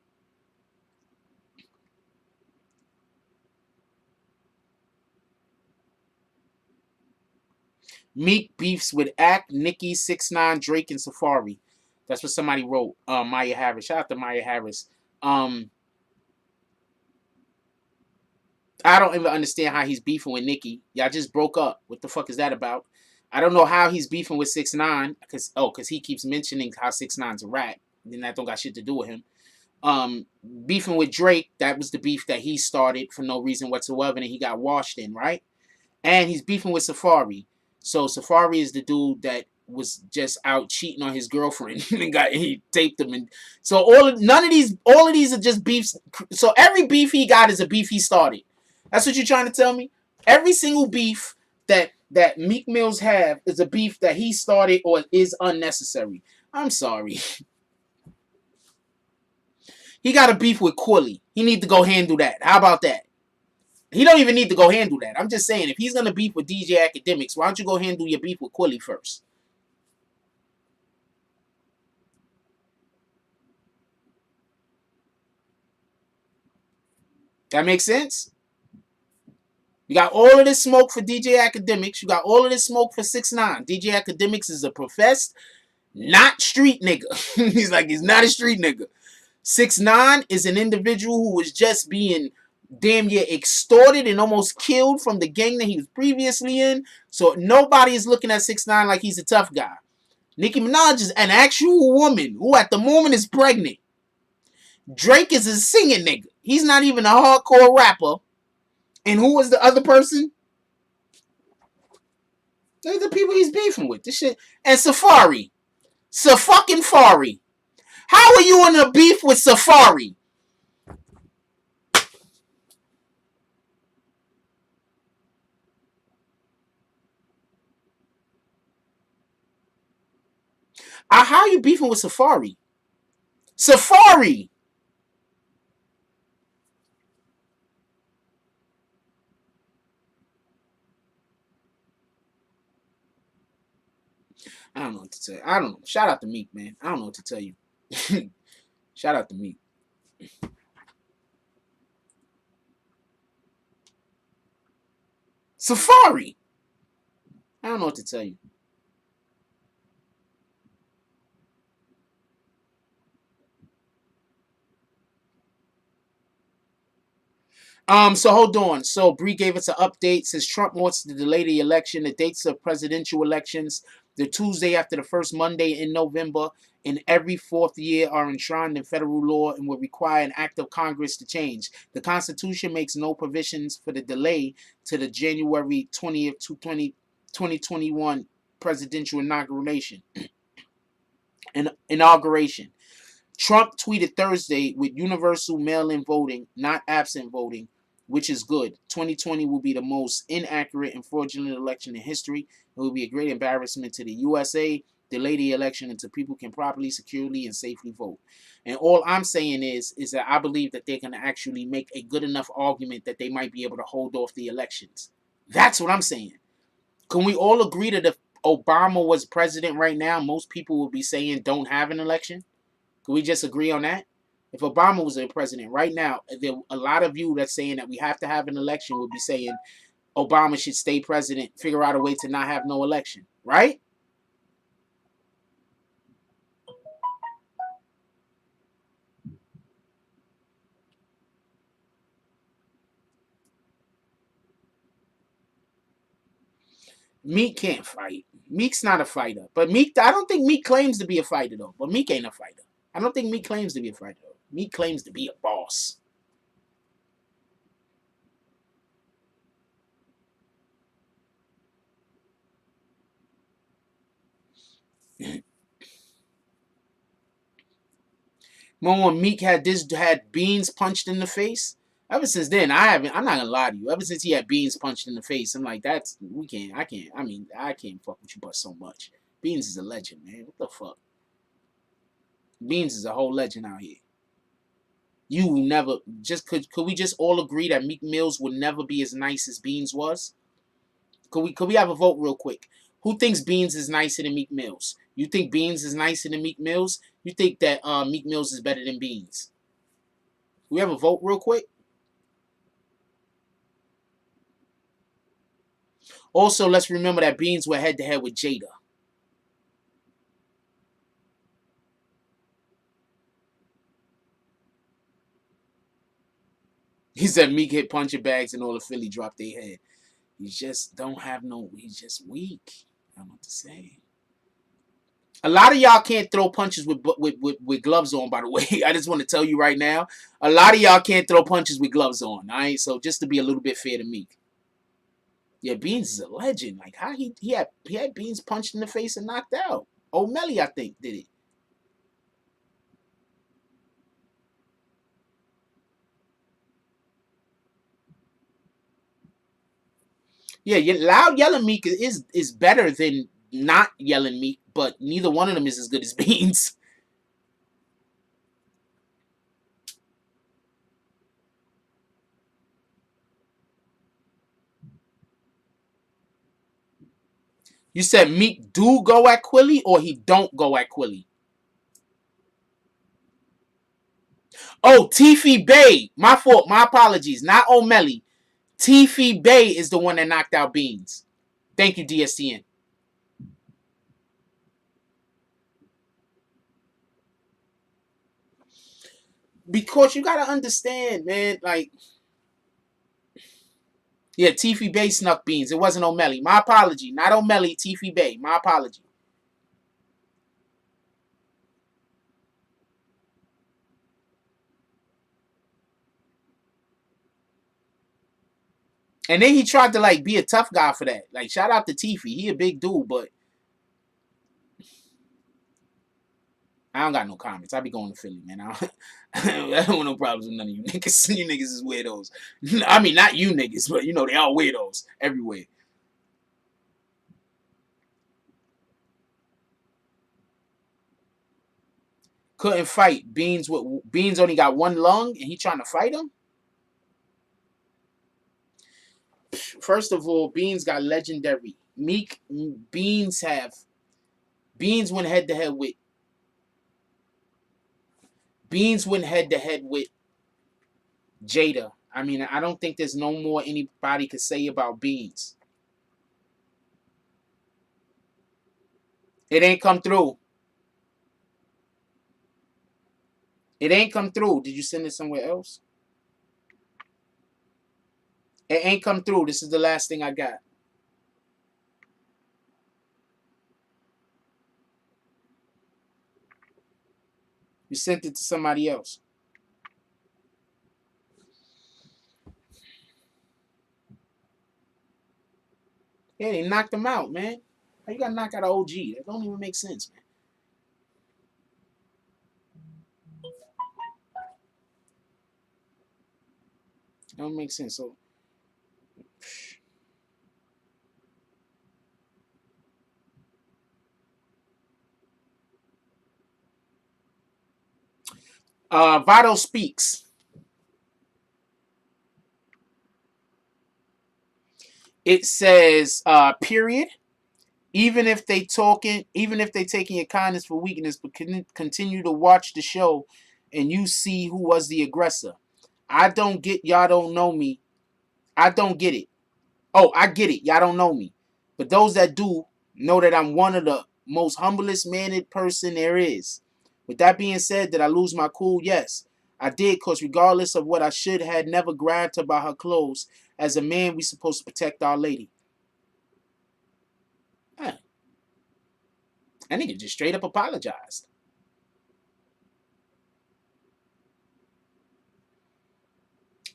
Meek beefs with Act, Nicki, 6ix9ine, Drake, and Safari. That's what somebody wrote. Maya Harris. Shout out to Maya Harris. I don't even understand how he's beefing with Nicki. Y'all just broke up. What the fuck is that about? I don't know how he's beefing with 6ix9ine because he keeps mentioning how 6ix9ine's a rat. Then that don't got shit to do with him. Beefing with Drake, that was the beef that he started for no reason whatsoever, and he got washed in, right? And he's beefing with Safari. So Safari is the dude that was just out cheating on his girlfriend and he taped him. And so all of these are just beefs. So every beef he got is a beef he started. That's what you're trying to tell me? Every single beef that Meek Mills have is a beef that he started or is unnecessary. I'm sorry. He got a beef with Quilly. He need to go handle that. How about that? He don't even need to go handle that. I'm just saying, if he's going to beef with DJ Akademiks, why don't you go handle your beef with Quilly first? That makes sense? You got all of this smoke for DJ Akademiks. You got all of this smoke for 6ix9ine. DJ Akademiks is a professed, not street nigga. He's not a street nigga. 6ix9ine is an individual who was just being damn near extorted and almost killed from the gang that he was previously in. So nobody is looking at 6ix9ine like he's a tough guy. Nicki Minaj is an actual woman who at the moment is pregnant. Drake is a singing nigga. He's not even a hardcore rapper. And who was the other person? They're the people he's beefing with. This shit. And Safari. Sa-fucking-fari. How are you in a beef with Safari? How are you beefing with Safari? Safari! I don't know what to tell you. I don't know. Shout out to Meek, man. I don't know what to tell you. Shout out to Meek. Safari! I don't know what to tell you. So hold on. So Bree gave us an update. Says Trump wants to delay the election. The dates of presidential elections, the Tuesday after the first Monday in November, in every fourth year are enshrined in federal law and will require an act of Congress to change. The Constitution makes no provisions for the delay to the January 20th, 2021 presidential inauguration. Trump tweeted Thursday with universal mail-in voting, not absent voting, which is good. 2020 will be the most inaccurate and fraudulent election in history. It will be a great embarrassment to the USA. Delay the election until people can properly, securely, and safely vote. And all I'm saying is that I believe that they're going to actually make a good enough argument that they might be able to hold off the elections. That's what I'm saying. Can we all agree that if Obama was president right now, most people would be saying don't have an election? Can we just agree on that? If Obama was the president right now, a lot of you that's saying that we have to have an election would be saying Obama should stay president, figure out a way to not have no election, right? Meek can't fight. Meek's not a fighter. But Meek, I don't think Meek claims to be a fighter, though. But Meek ain't a fighter. I don't think Meek claims to be a fighter, though. Meek claims to be a boss. Remember when Meek had Beans punched in the face? Ever since then, I'm not gonna lie to you. Ever since he had Beans punched in the face, I'm like, I can't fuck with you but so much. Beans is a legend, man. What the fuck? Beans is a whole legend out here. You never could we just all agree that Meek Mills would never be as nice as Beans was? Could we have a vote real quick? Who thinks Beans is nicer than Meek Mills? You think Beans is nicer than Meek Mills? You think that Meek Mills is better than Beans? We have a vote real quick? Also, let's remember that Beans were head-to-head with Jada. He said Meek hit punching bags and all the Philly dropped their head. He just don't have no... He's just weak. I don't know what to say. A lot of y'all can't throw punches with gloves on, by the way. I just want to tell you right now. A lot of y'all can't throw punches with gloves on, all right? So just to be a little bit fair to Meek. Yeah, Beans is a legend. Like, how he had Beans punched in the face and knocked out. O'Malley, I think, did it. Yeah, loud yelling Meek is better than not yelling Meek, but neither one of them is as good as Beans. You said Meek do go at Quilly or he don't go at Quilly? Oh, Tiffy Bay. My fault. My apologies. Not O'Malley. Tiffy Bay is the one that knocked out Beans. Thank you, DSTN. Because you gotta understand, man, like... Yeah, Tiffy Bay snuck Beans. It wasn't O'Malley. My apology. Not O'Malley, Tiffy Bay. My apology. And then he tried to, like, be a tough guy for that. Like, shout out to Tiffy. He a big dude, but... I don't got no comments. I be going to Philly, man. I don't want no problems with none of you niggas. You niggas is weirdos. I mean, not you niggas, but, you know, they all weirdos everywhere. Couldn't fight. Beans only got one lung, and he trying to fight him? First of all, Beans got legendary. Beans went head-to-head with... Beans went head-to-head with Jada. I mean, I don't think there's no more anybody could say about Beans. It ain't come through. It ain't come through. Did you send it somewhere else? It ain't come through. This is the last thing I got. You sent it to somebody else. Yeah, they knocked him out, man. How you gotta knock out an OG? That don't even make sense, man. That don't make sense. So Vado speaks. It says, period. Even if they taking your kindness for weakness, but continue to watch the show and you see who was the aggressor. I don't get y'all don't know me. I don't get it. Oh, I get it. Y'all don't know me. But those that do know that I'm one of the most humblest mannered person there is. With that being said, did I lose my cool? Yes, I did, because regardless of what I should had never grabbed her by her clothes, as a man, we supposed to protect our lady. Huh. That nigga just straight up apologized.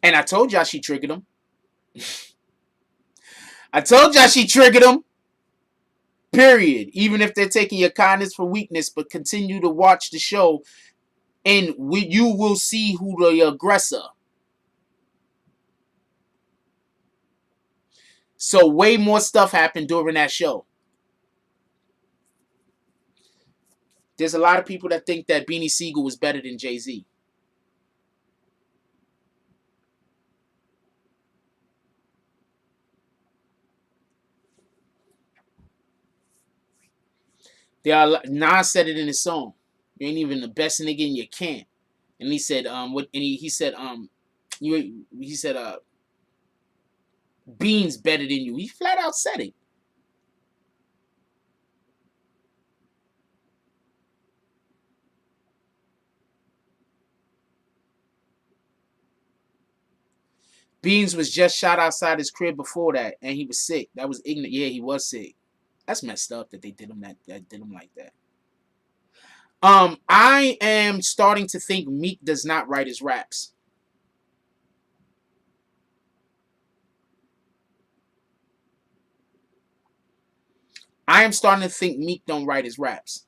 And I told y'all she triggered him. I told y'all she triggered him. Period. Even if they're taking your kindness for weakness, but continue to watch the show and you will see who the aggressor. So way more stuff happened during that show. There's a lot of people that think that Beanie Siegel was better than Jay-Z. Nas said it in his song. You ain't even the best nigga in your camp. And he said, he said, Beans better than you. He flat out said it. Beans was just shot outside his crib before that, and he was sick. That was ignorant. Yeah, he was sick. That's messed up that they did him that did him like that. I am starting to think Meek does not write his raps. I am starting to think Meek don't write his raps.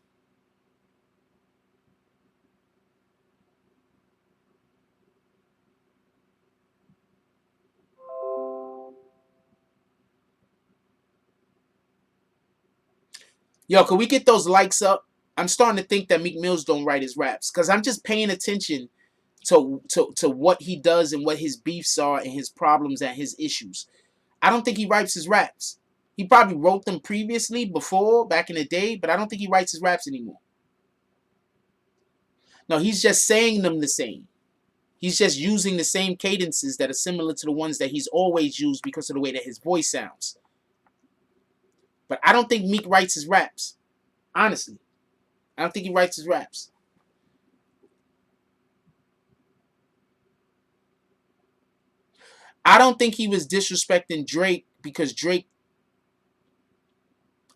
Yo, can we get those likes up? I'm starting to think that Meek Mills don't write his raps because I'm just paying attention to what he does and what his beefs are and his problems and his issues. I don't think he writes his raps. He probably wrote them previously before, back in the day, but I don't think he writes his raps anymore. No, he's just saying them the same. He's just using the same cadences that are similar to the ones that he's always used because of the way that his voice sounds. But I don't think Meek writes his raps. Honestly. I don't think he writes his raps. I don't think he was disrespecting Drake because Drake...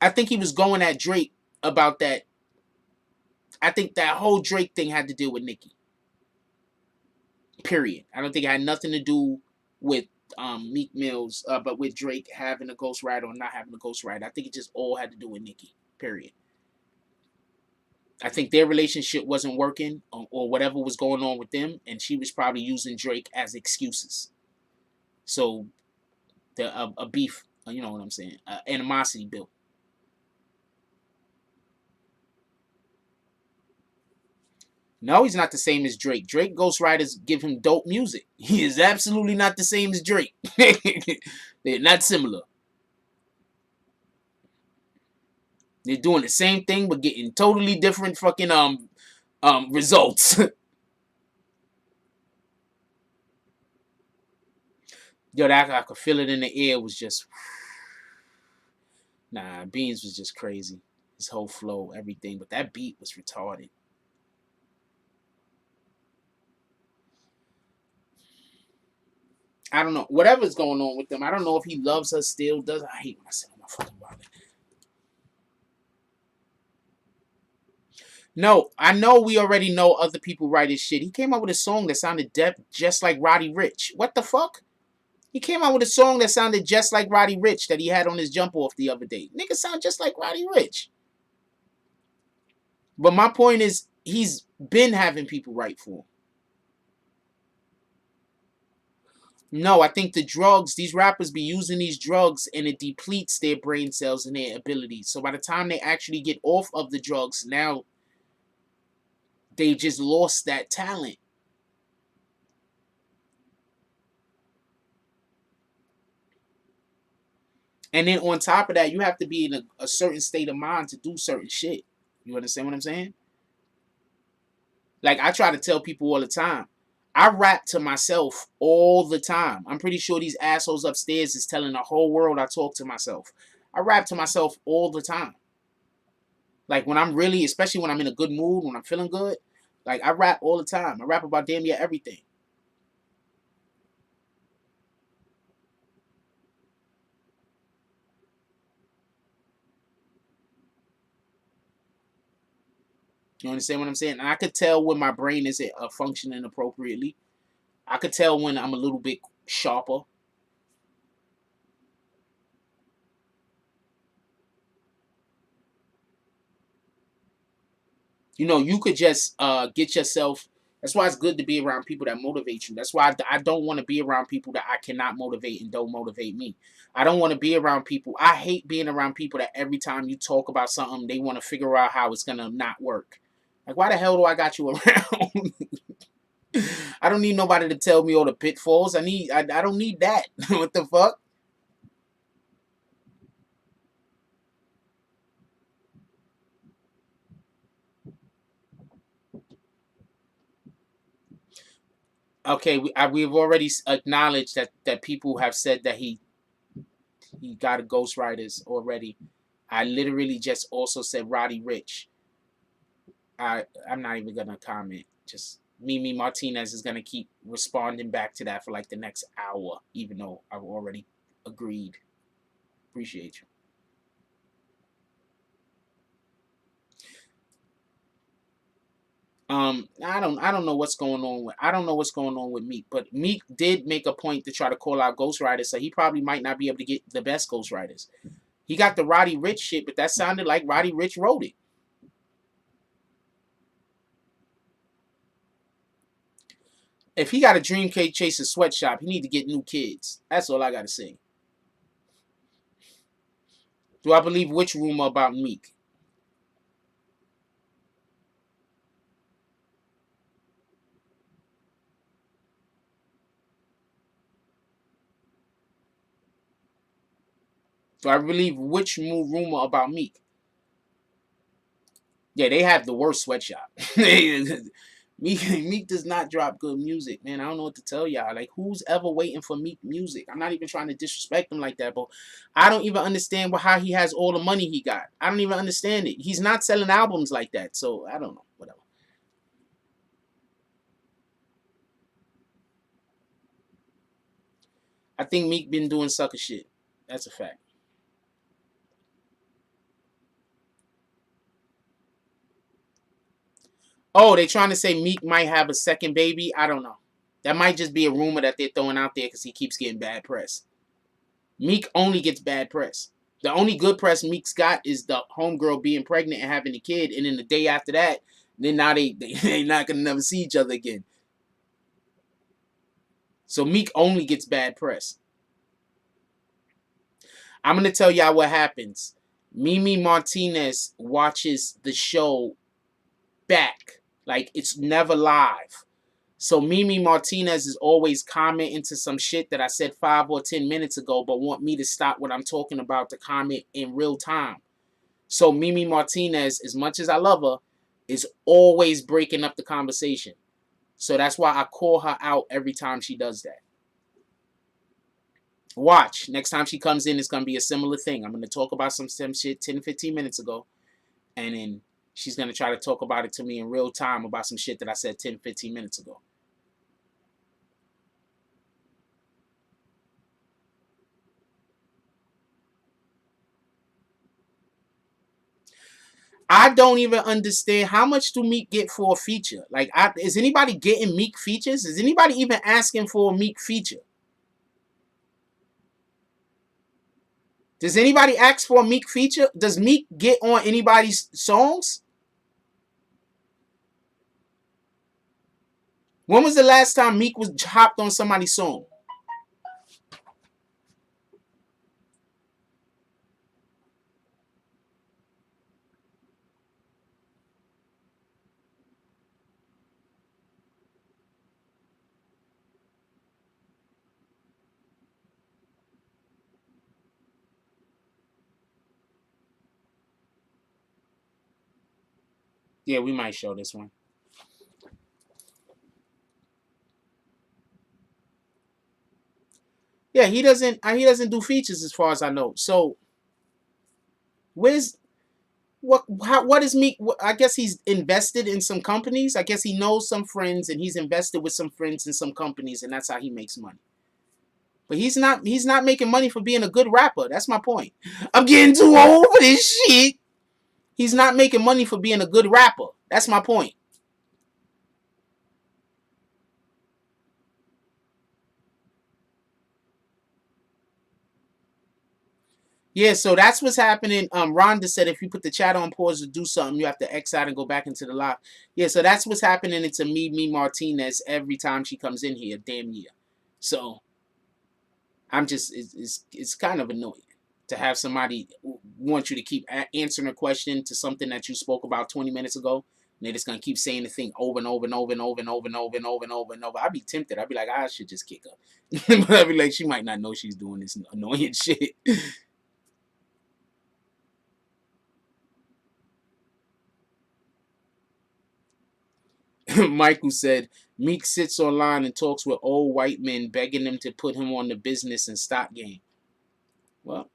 I think he was going at Drake about that. I think that whole Drake thing had to deal with Nicki. Period. I don't think it had nothing to do with Meek Mills, but with Drake having a ghostwriter or not having a ghostwriter. I think it just all had to do with Nicki. Period. I think their relationship wasn't working or whatever was going on with them, and she was probably using Drake as excuses. So, a beef, you know what I'm saying, animosity built. No, he's not the same as Drake. Drake ghostwriters give him dope music. He is absolutely not the same as Drake. They're not similar. They're doing the same thing but getting totally different fucking results. Yo, that I could feel it in the air was just... Nah, Beans was just crazy. His whole flow, everything. But that beat was retarded. I don't know. Whatever's going on with them, I don't know if he loves her still. Does I hate when I say my fucking wallet. No, I know we already know other people write his shit. He came out with a song that sounded just like Roddy Ricch. What the fuck? He came out with a song that sounded just like Roddy Ricch that he had on his jump off the other day. Nigga sound just like Roddy Ricch. But my point is, he's been having people write for him. No, I think the drugs, these rappers be using these drugs and it depletes their brain cells and their abilities. So by the time they actually get off of the drugs, now they just lost that talent. And then on top of that, you have to be in a certain state of mind to do certain shit. You understand what I'm saying? Like, I try to tell people all the time, I rap to myself all the time. I'm pretty sure these assholes upstairs is telling the whole world I talk to myself. I rap to myself all the time. Like, when I'm really, especially when I'm in a good mood, when I'm feeling good, like, I rap all the time. I rap about damn near everything. You understand what I'm saying? And I could tell when my brain isn't functioning appropriately. I could tell when I'm a little bit sharper. You know, you could just get yourself. That's why it's good to be around people that motivate you. That's why I don't want to be around people that I cannot motivate and don't motivate me. I don't want to be around people. I hate being around people that every time you talk about something, they want to figure out how it's going to not work. Like, why the hell do I got you around? I don't need nobody to tell me all the pitfalls. I don't need that. What the fuck? Okay, we've already acknowledged that people have said that he got a ghostwriters already. I literally just also said Roddy Rich. I'm not even gonna comment. Just Mimi Martinez is gonna keep responding back to that for like the next hour, even though I've already agreed. Appreciate you. I don't know what's going on with Meek, but Meek did make a point to try to call out ghostwriters, so he probably might not be able to get the best ghostwriters. He got the Roddy Rich shit, but that sounded like Roddy Rich wrote it. If he got a dream cake chasing sweatshop, he need to get new kids. That's all I gotta say. Do I believe which rumor about Meek? Do I believe which rumor about Meek? Yeah, they have the worst sweatshop. Meek does not drop good music, man. I don't know what to tell y'all. Like, who's ever waiting for Meek music? I'm not even trying to disrespect him like that, but I don't even understand how he has all the money he got. I don't even understand it. He's not selling albums like that, so I don't know. Whatever. I think Meek been doing sucker shit. That's a fact. Oh, they trying to say Meek might have a second baby? I don't know. That might just be a rumor that they're throwing out there because he keeps getting bad press. Meek only gets bad press. The only good press Meek's got is the homegirl being pregnant and having a kid, and then the day after that, then now they not gonna never see each other again. So Meek only gets bad press. I'm gonna tell y'all what happens. Mimi Martinez watches the show back. Like, it's never live. So Mimi Martinez is always commenting to some shit that I said 5 or 10 minutes ago, but want me to stop what I'm talking about to comment in real time. So Mimi Martinez, as much as I love her, is always breaking up the conversation. So that's why I call her out every time she does that. Watch. Next time she comes in, it's going to be a similar thing. I'm going to talk about some shit 10, 15 minutes ago. And then she's going to try to talk about it to me in real time about some shit that I said 10, 15 minutes ago. I don't even understand how much do Meek get for a feature. Like, is anybody getting Meek features? Is anybody even asking for a Meek feature? Does anybody ask for a Meek feature? Does Meek get on anybody's songs? When was the last time Meek was hopped on somebody's song? Yeah, we might show this one. Yeah, he doesn't do features as far as I know. So what is Meek? I guess he's invested in some companies. I guess he knows some friends and he's invested with some friends in some companies, and that's how he makes money. But he's not making money for being a good rapper. That's my point. I'm getting too old for this shit. He's not making money for being a good rapper. That's my point. Yeah, so that's what's happening. Rhonda said if you put the chat on pause to do something, you have to X out and go back into the live. Yeah, so that's what's happening. It's a me Martinez every time she comes in here, damn year. So I'm just it's kind of annoying to have somebody want you to keep answering a question to something that you spoke about 20 minutes ago. And they're just gonna keep saying the thing over and over and over and over and over and over and over and over and over. I'd be tempted. I'd be like, I should just kick her. But I'd be like, she might not know she's doing this annoying shit. Michael said, Meek sits online and talks with old white men, begging them to put him on the business and stock game. Well,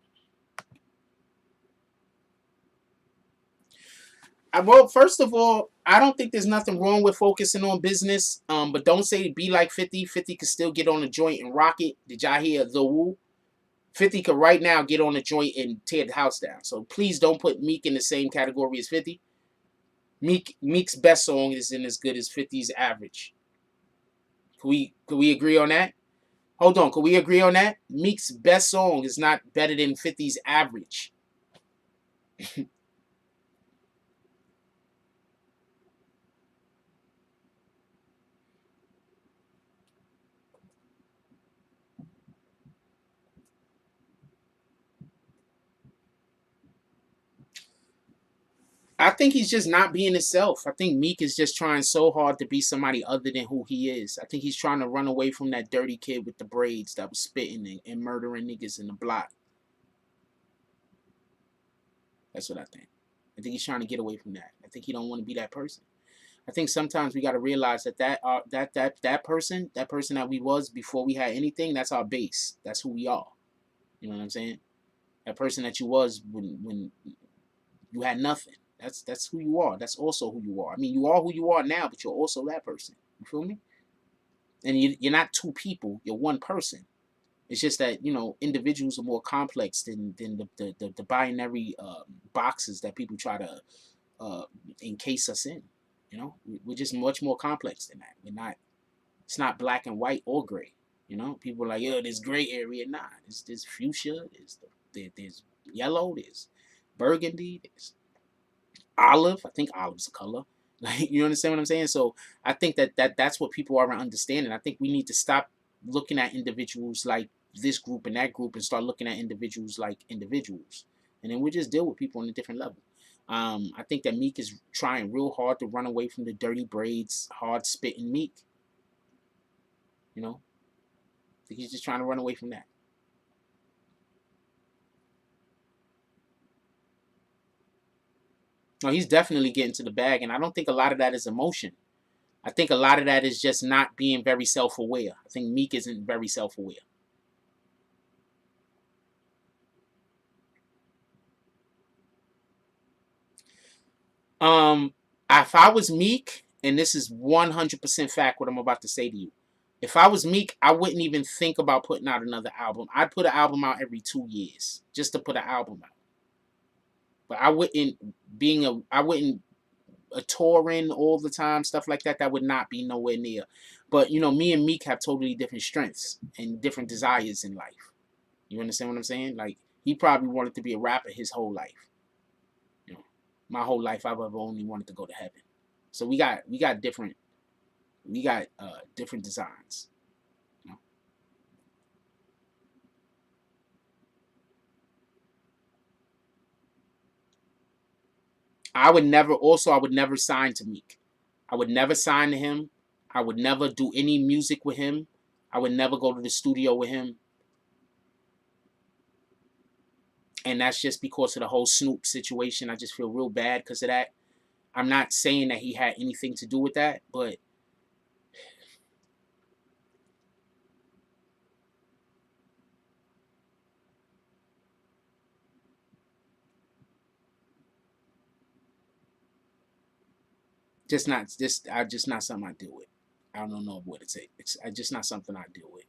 first of all, I don't think there's nothing wrong with focusing on business. But don't say be like 50. 50 could still get on a joint and rock it. Did y'all hear the woo? 50 could right now get on a joint and tear the house down. So please don't put Meek in the same category as 50. Meek's best song isn't as good as 50's average. Could we agree on that? Hold on, could we agree on that? Meek's best song is not better than 50's average. I think he's just not being himself. I think Meek is just trying so hard to be somebody other than who he is. I think he's trying to run away from that dirty kid with the braids that was spitting and murdering niggas in the block. That's what I think. I think he's trying to get away from that. I think he don't want to be that person. I think sometimes we got to realize that person that we was before we had anything, that's our base. That's who we are. You know what I'm saying? That person that you was when you had nothing. That's who you are. That's also who you are. I mean, you are who you are now, but you're also that person. You feel me? And you're not two people. You're one person. It's just that, you know, individuals are more complex than the binary boxes that people try to encase us in. You know, we're just much more complex than that. We're not. It's not black and white or gray. You know, people are like, yo, there's gray area. Nah, there's fuchsia. There's yellow. There's burgundy. There's olive. I think olive's a color. Like, you understand what I'm saying? So I think that's what people are understanding. I think we need to stop looking at individuals like this group and that group and start looking at individuals like individuals. And then we just deal with people on a different level. I think that Meek is trying real hard to run away from the dirty braids, hard spitting Meek. You know? I think he's just trying to run away from that. No, he's definitely getting to the bag, and I don't think a lot of that is emotion. I think a lot of that is just not being very self-aware. I think Meek isn't very self-aware. If I was Meek, and this is 100% fact what I'm about to say to you, if I was Meek, I wouldn't even think about putting out another album. I'd put an album out every 2 years just to put an album out. But I wouldn't a touring all the time, stuff like that. That would not be nowhere near. But you know, me and Meek have totally different strengths and different desires in life. You understand what I'm saying? Like, he probably wanted to be a rapper his whole life. You know, my whole life I've ever only wanted to go to heaven. So we got different designs. You know? I would never sign to Meek. I would never sign to him. I would never do any music with him. I would never go to the studio with him. And that's just because of the whole Snoop situation. I just feel real bad because of that. I'm not saying that he had anything to do with that, but just not something I deal with. I don't know what to say. It's just not something I deal with.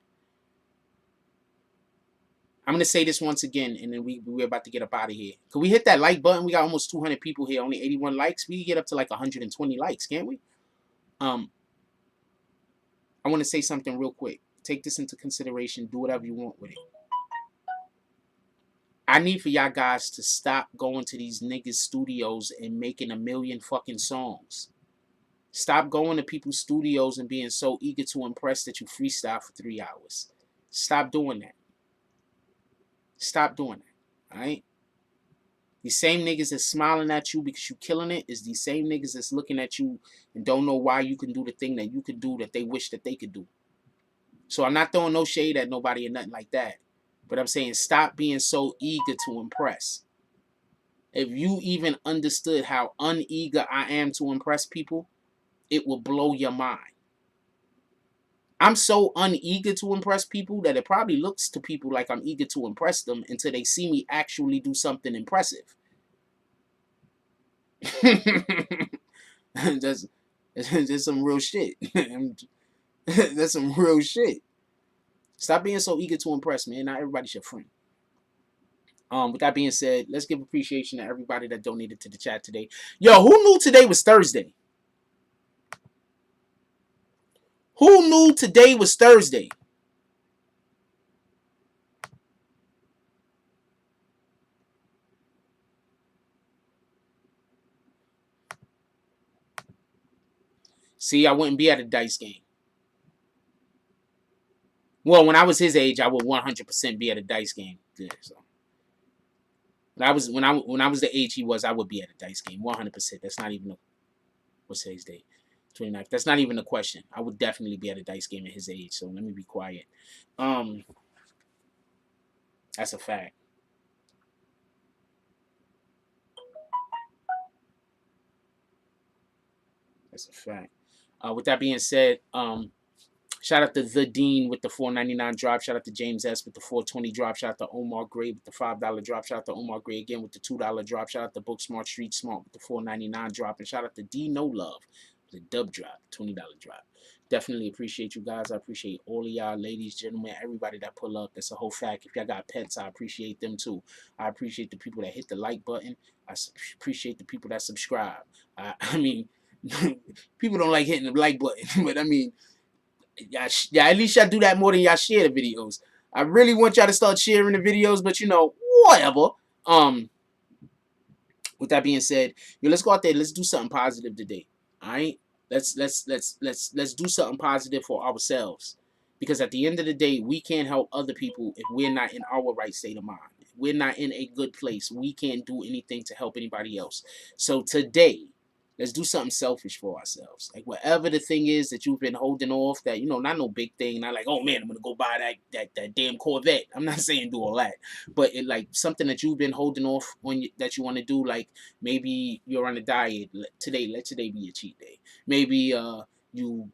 I'm gonna say this once again, and then we're about to get up out of here. Can we hit that like button? We got almost 200 people here, only 81 likes. We can get up to like 120 likes, can't we? I want to say something real quick. Take this into consideration. Do whatever you want with it. I need for y'all guys to stop going to these niggas' studios and making a million fucking songs. Stop going to people's studios and being so eager to impress that you freestyle for 3 hours. Stop doing that. Stop doing that. Alright? These same niggas that's smiling at you because you killing it is these same niggas that's looking at you and don't know why you can do the thing that you could do that they wish that they could do. So I'm not throwing no shade at nobody or nothing like that. But I'm saying stop being so eager to impress. If you even understood how uneager I am to impress people, it will blow your mind. I'm so uneager to impress people that it probably looks to people like I'm eager to impress them until they see me actually do something impressive. that's some real shit. That's some real shit. Stop being so eager to impress, man. Not everybody's your friend. With that being said, let's give appreciation to everybody that donated to the chat today. Yo, who knew today was Thursday? Who knew today was Thursday? See, I wouldn't be at a dice game. Well, when I was his age, I would 100% be at a dice game. Yeah, so. When I was the age he was, I would be at a dice game 100%. That's not even what's today's date? 29th. That's not even a question. I would definitely be at a dice game at his age. So let me be quiet. That's a fact. That's a fact. With that being said, shout out to The Dean with the $4.99 drop. Shout out to James S with the $4.20 drop. Shout out to Omar Gray with the $5 drop. Shout out to Omar Gray again with the $2 drop. Shout out to Book Smart Street Smart with the $4.99 drop. And shout out to D No Love with the dub drop, $20 drop. Definitely appreciate you guys. I appreciate all of y'all, ladies, gentlemen, everybody that pull up. That's a whole fact. If y'all got pets, I appreciate them too. I appreciate the people that hit the like button. I appreciate the people that subscribe. I mean, people don't like hitting the like button, but I mean, yeah, at least y'all do that more than y'all share the videos. I really want y'all to start sharing the videos, but you know, whatever. With that being said, yo, let's go out there. Let's do something positive today. All right, let's do something positive for ourselves, because at the end of the day, we can't help other people if we're not in our right state of mind. If we're not in a good place, we can't do anything to help anybody else. So today, let's do something selfish for ourselves. Like whatever the thing is that you've been holding off, that, you know, not no big thing, not like, oh man, I'm gonna go buy that damn Corvette. I'm not saying do all that, but it like something that you've been holding off on that you want to do. Like maybe you're on a diet today. Let today be a cheat day. Maybe you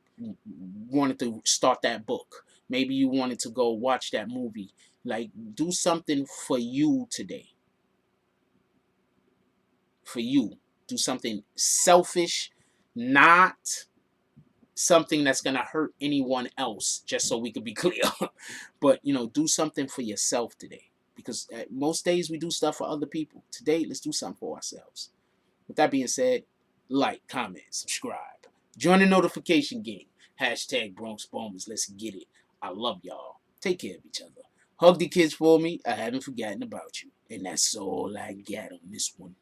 wanted to start that book. Maybe you wanted to go watch that movie. Like do something for you today. For you. Do something selfish, not something that's going to hurt anyone else, just so we could be clear. But, you know, do something for yourself today. Because most days we do stuff for other people. Today, let's do something for ourselves. With that being said, like, comment, subscribe. Join the notification game. Hashtag Bronx Bombers. Let's get it. I love y'all. Take care of each other. Hug the kids for me. I haven't forgotten about you. And that's all I got on this one.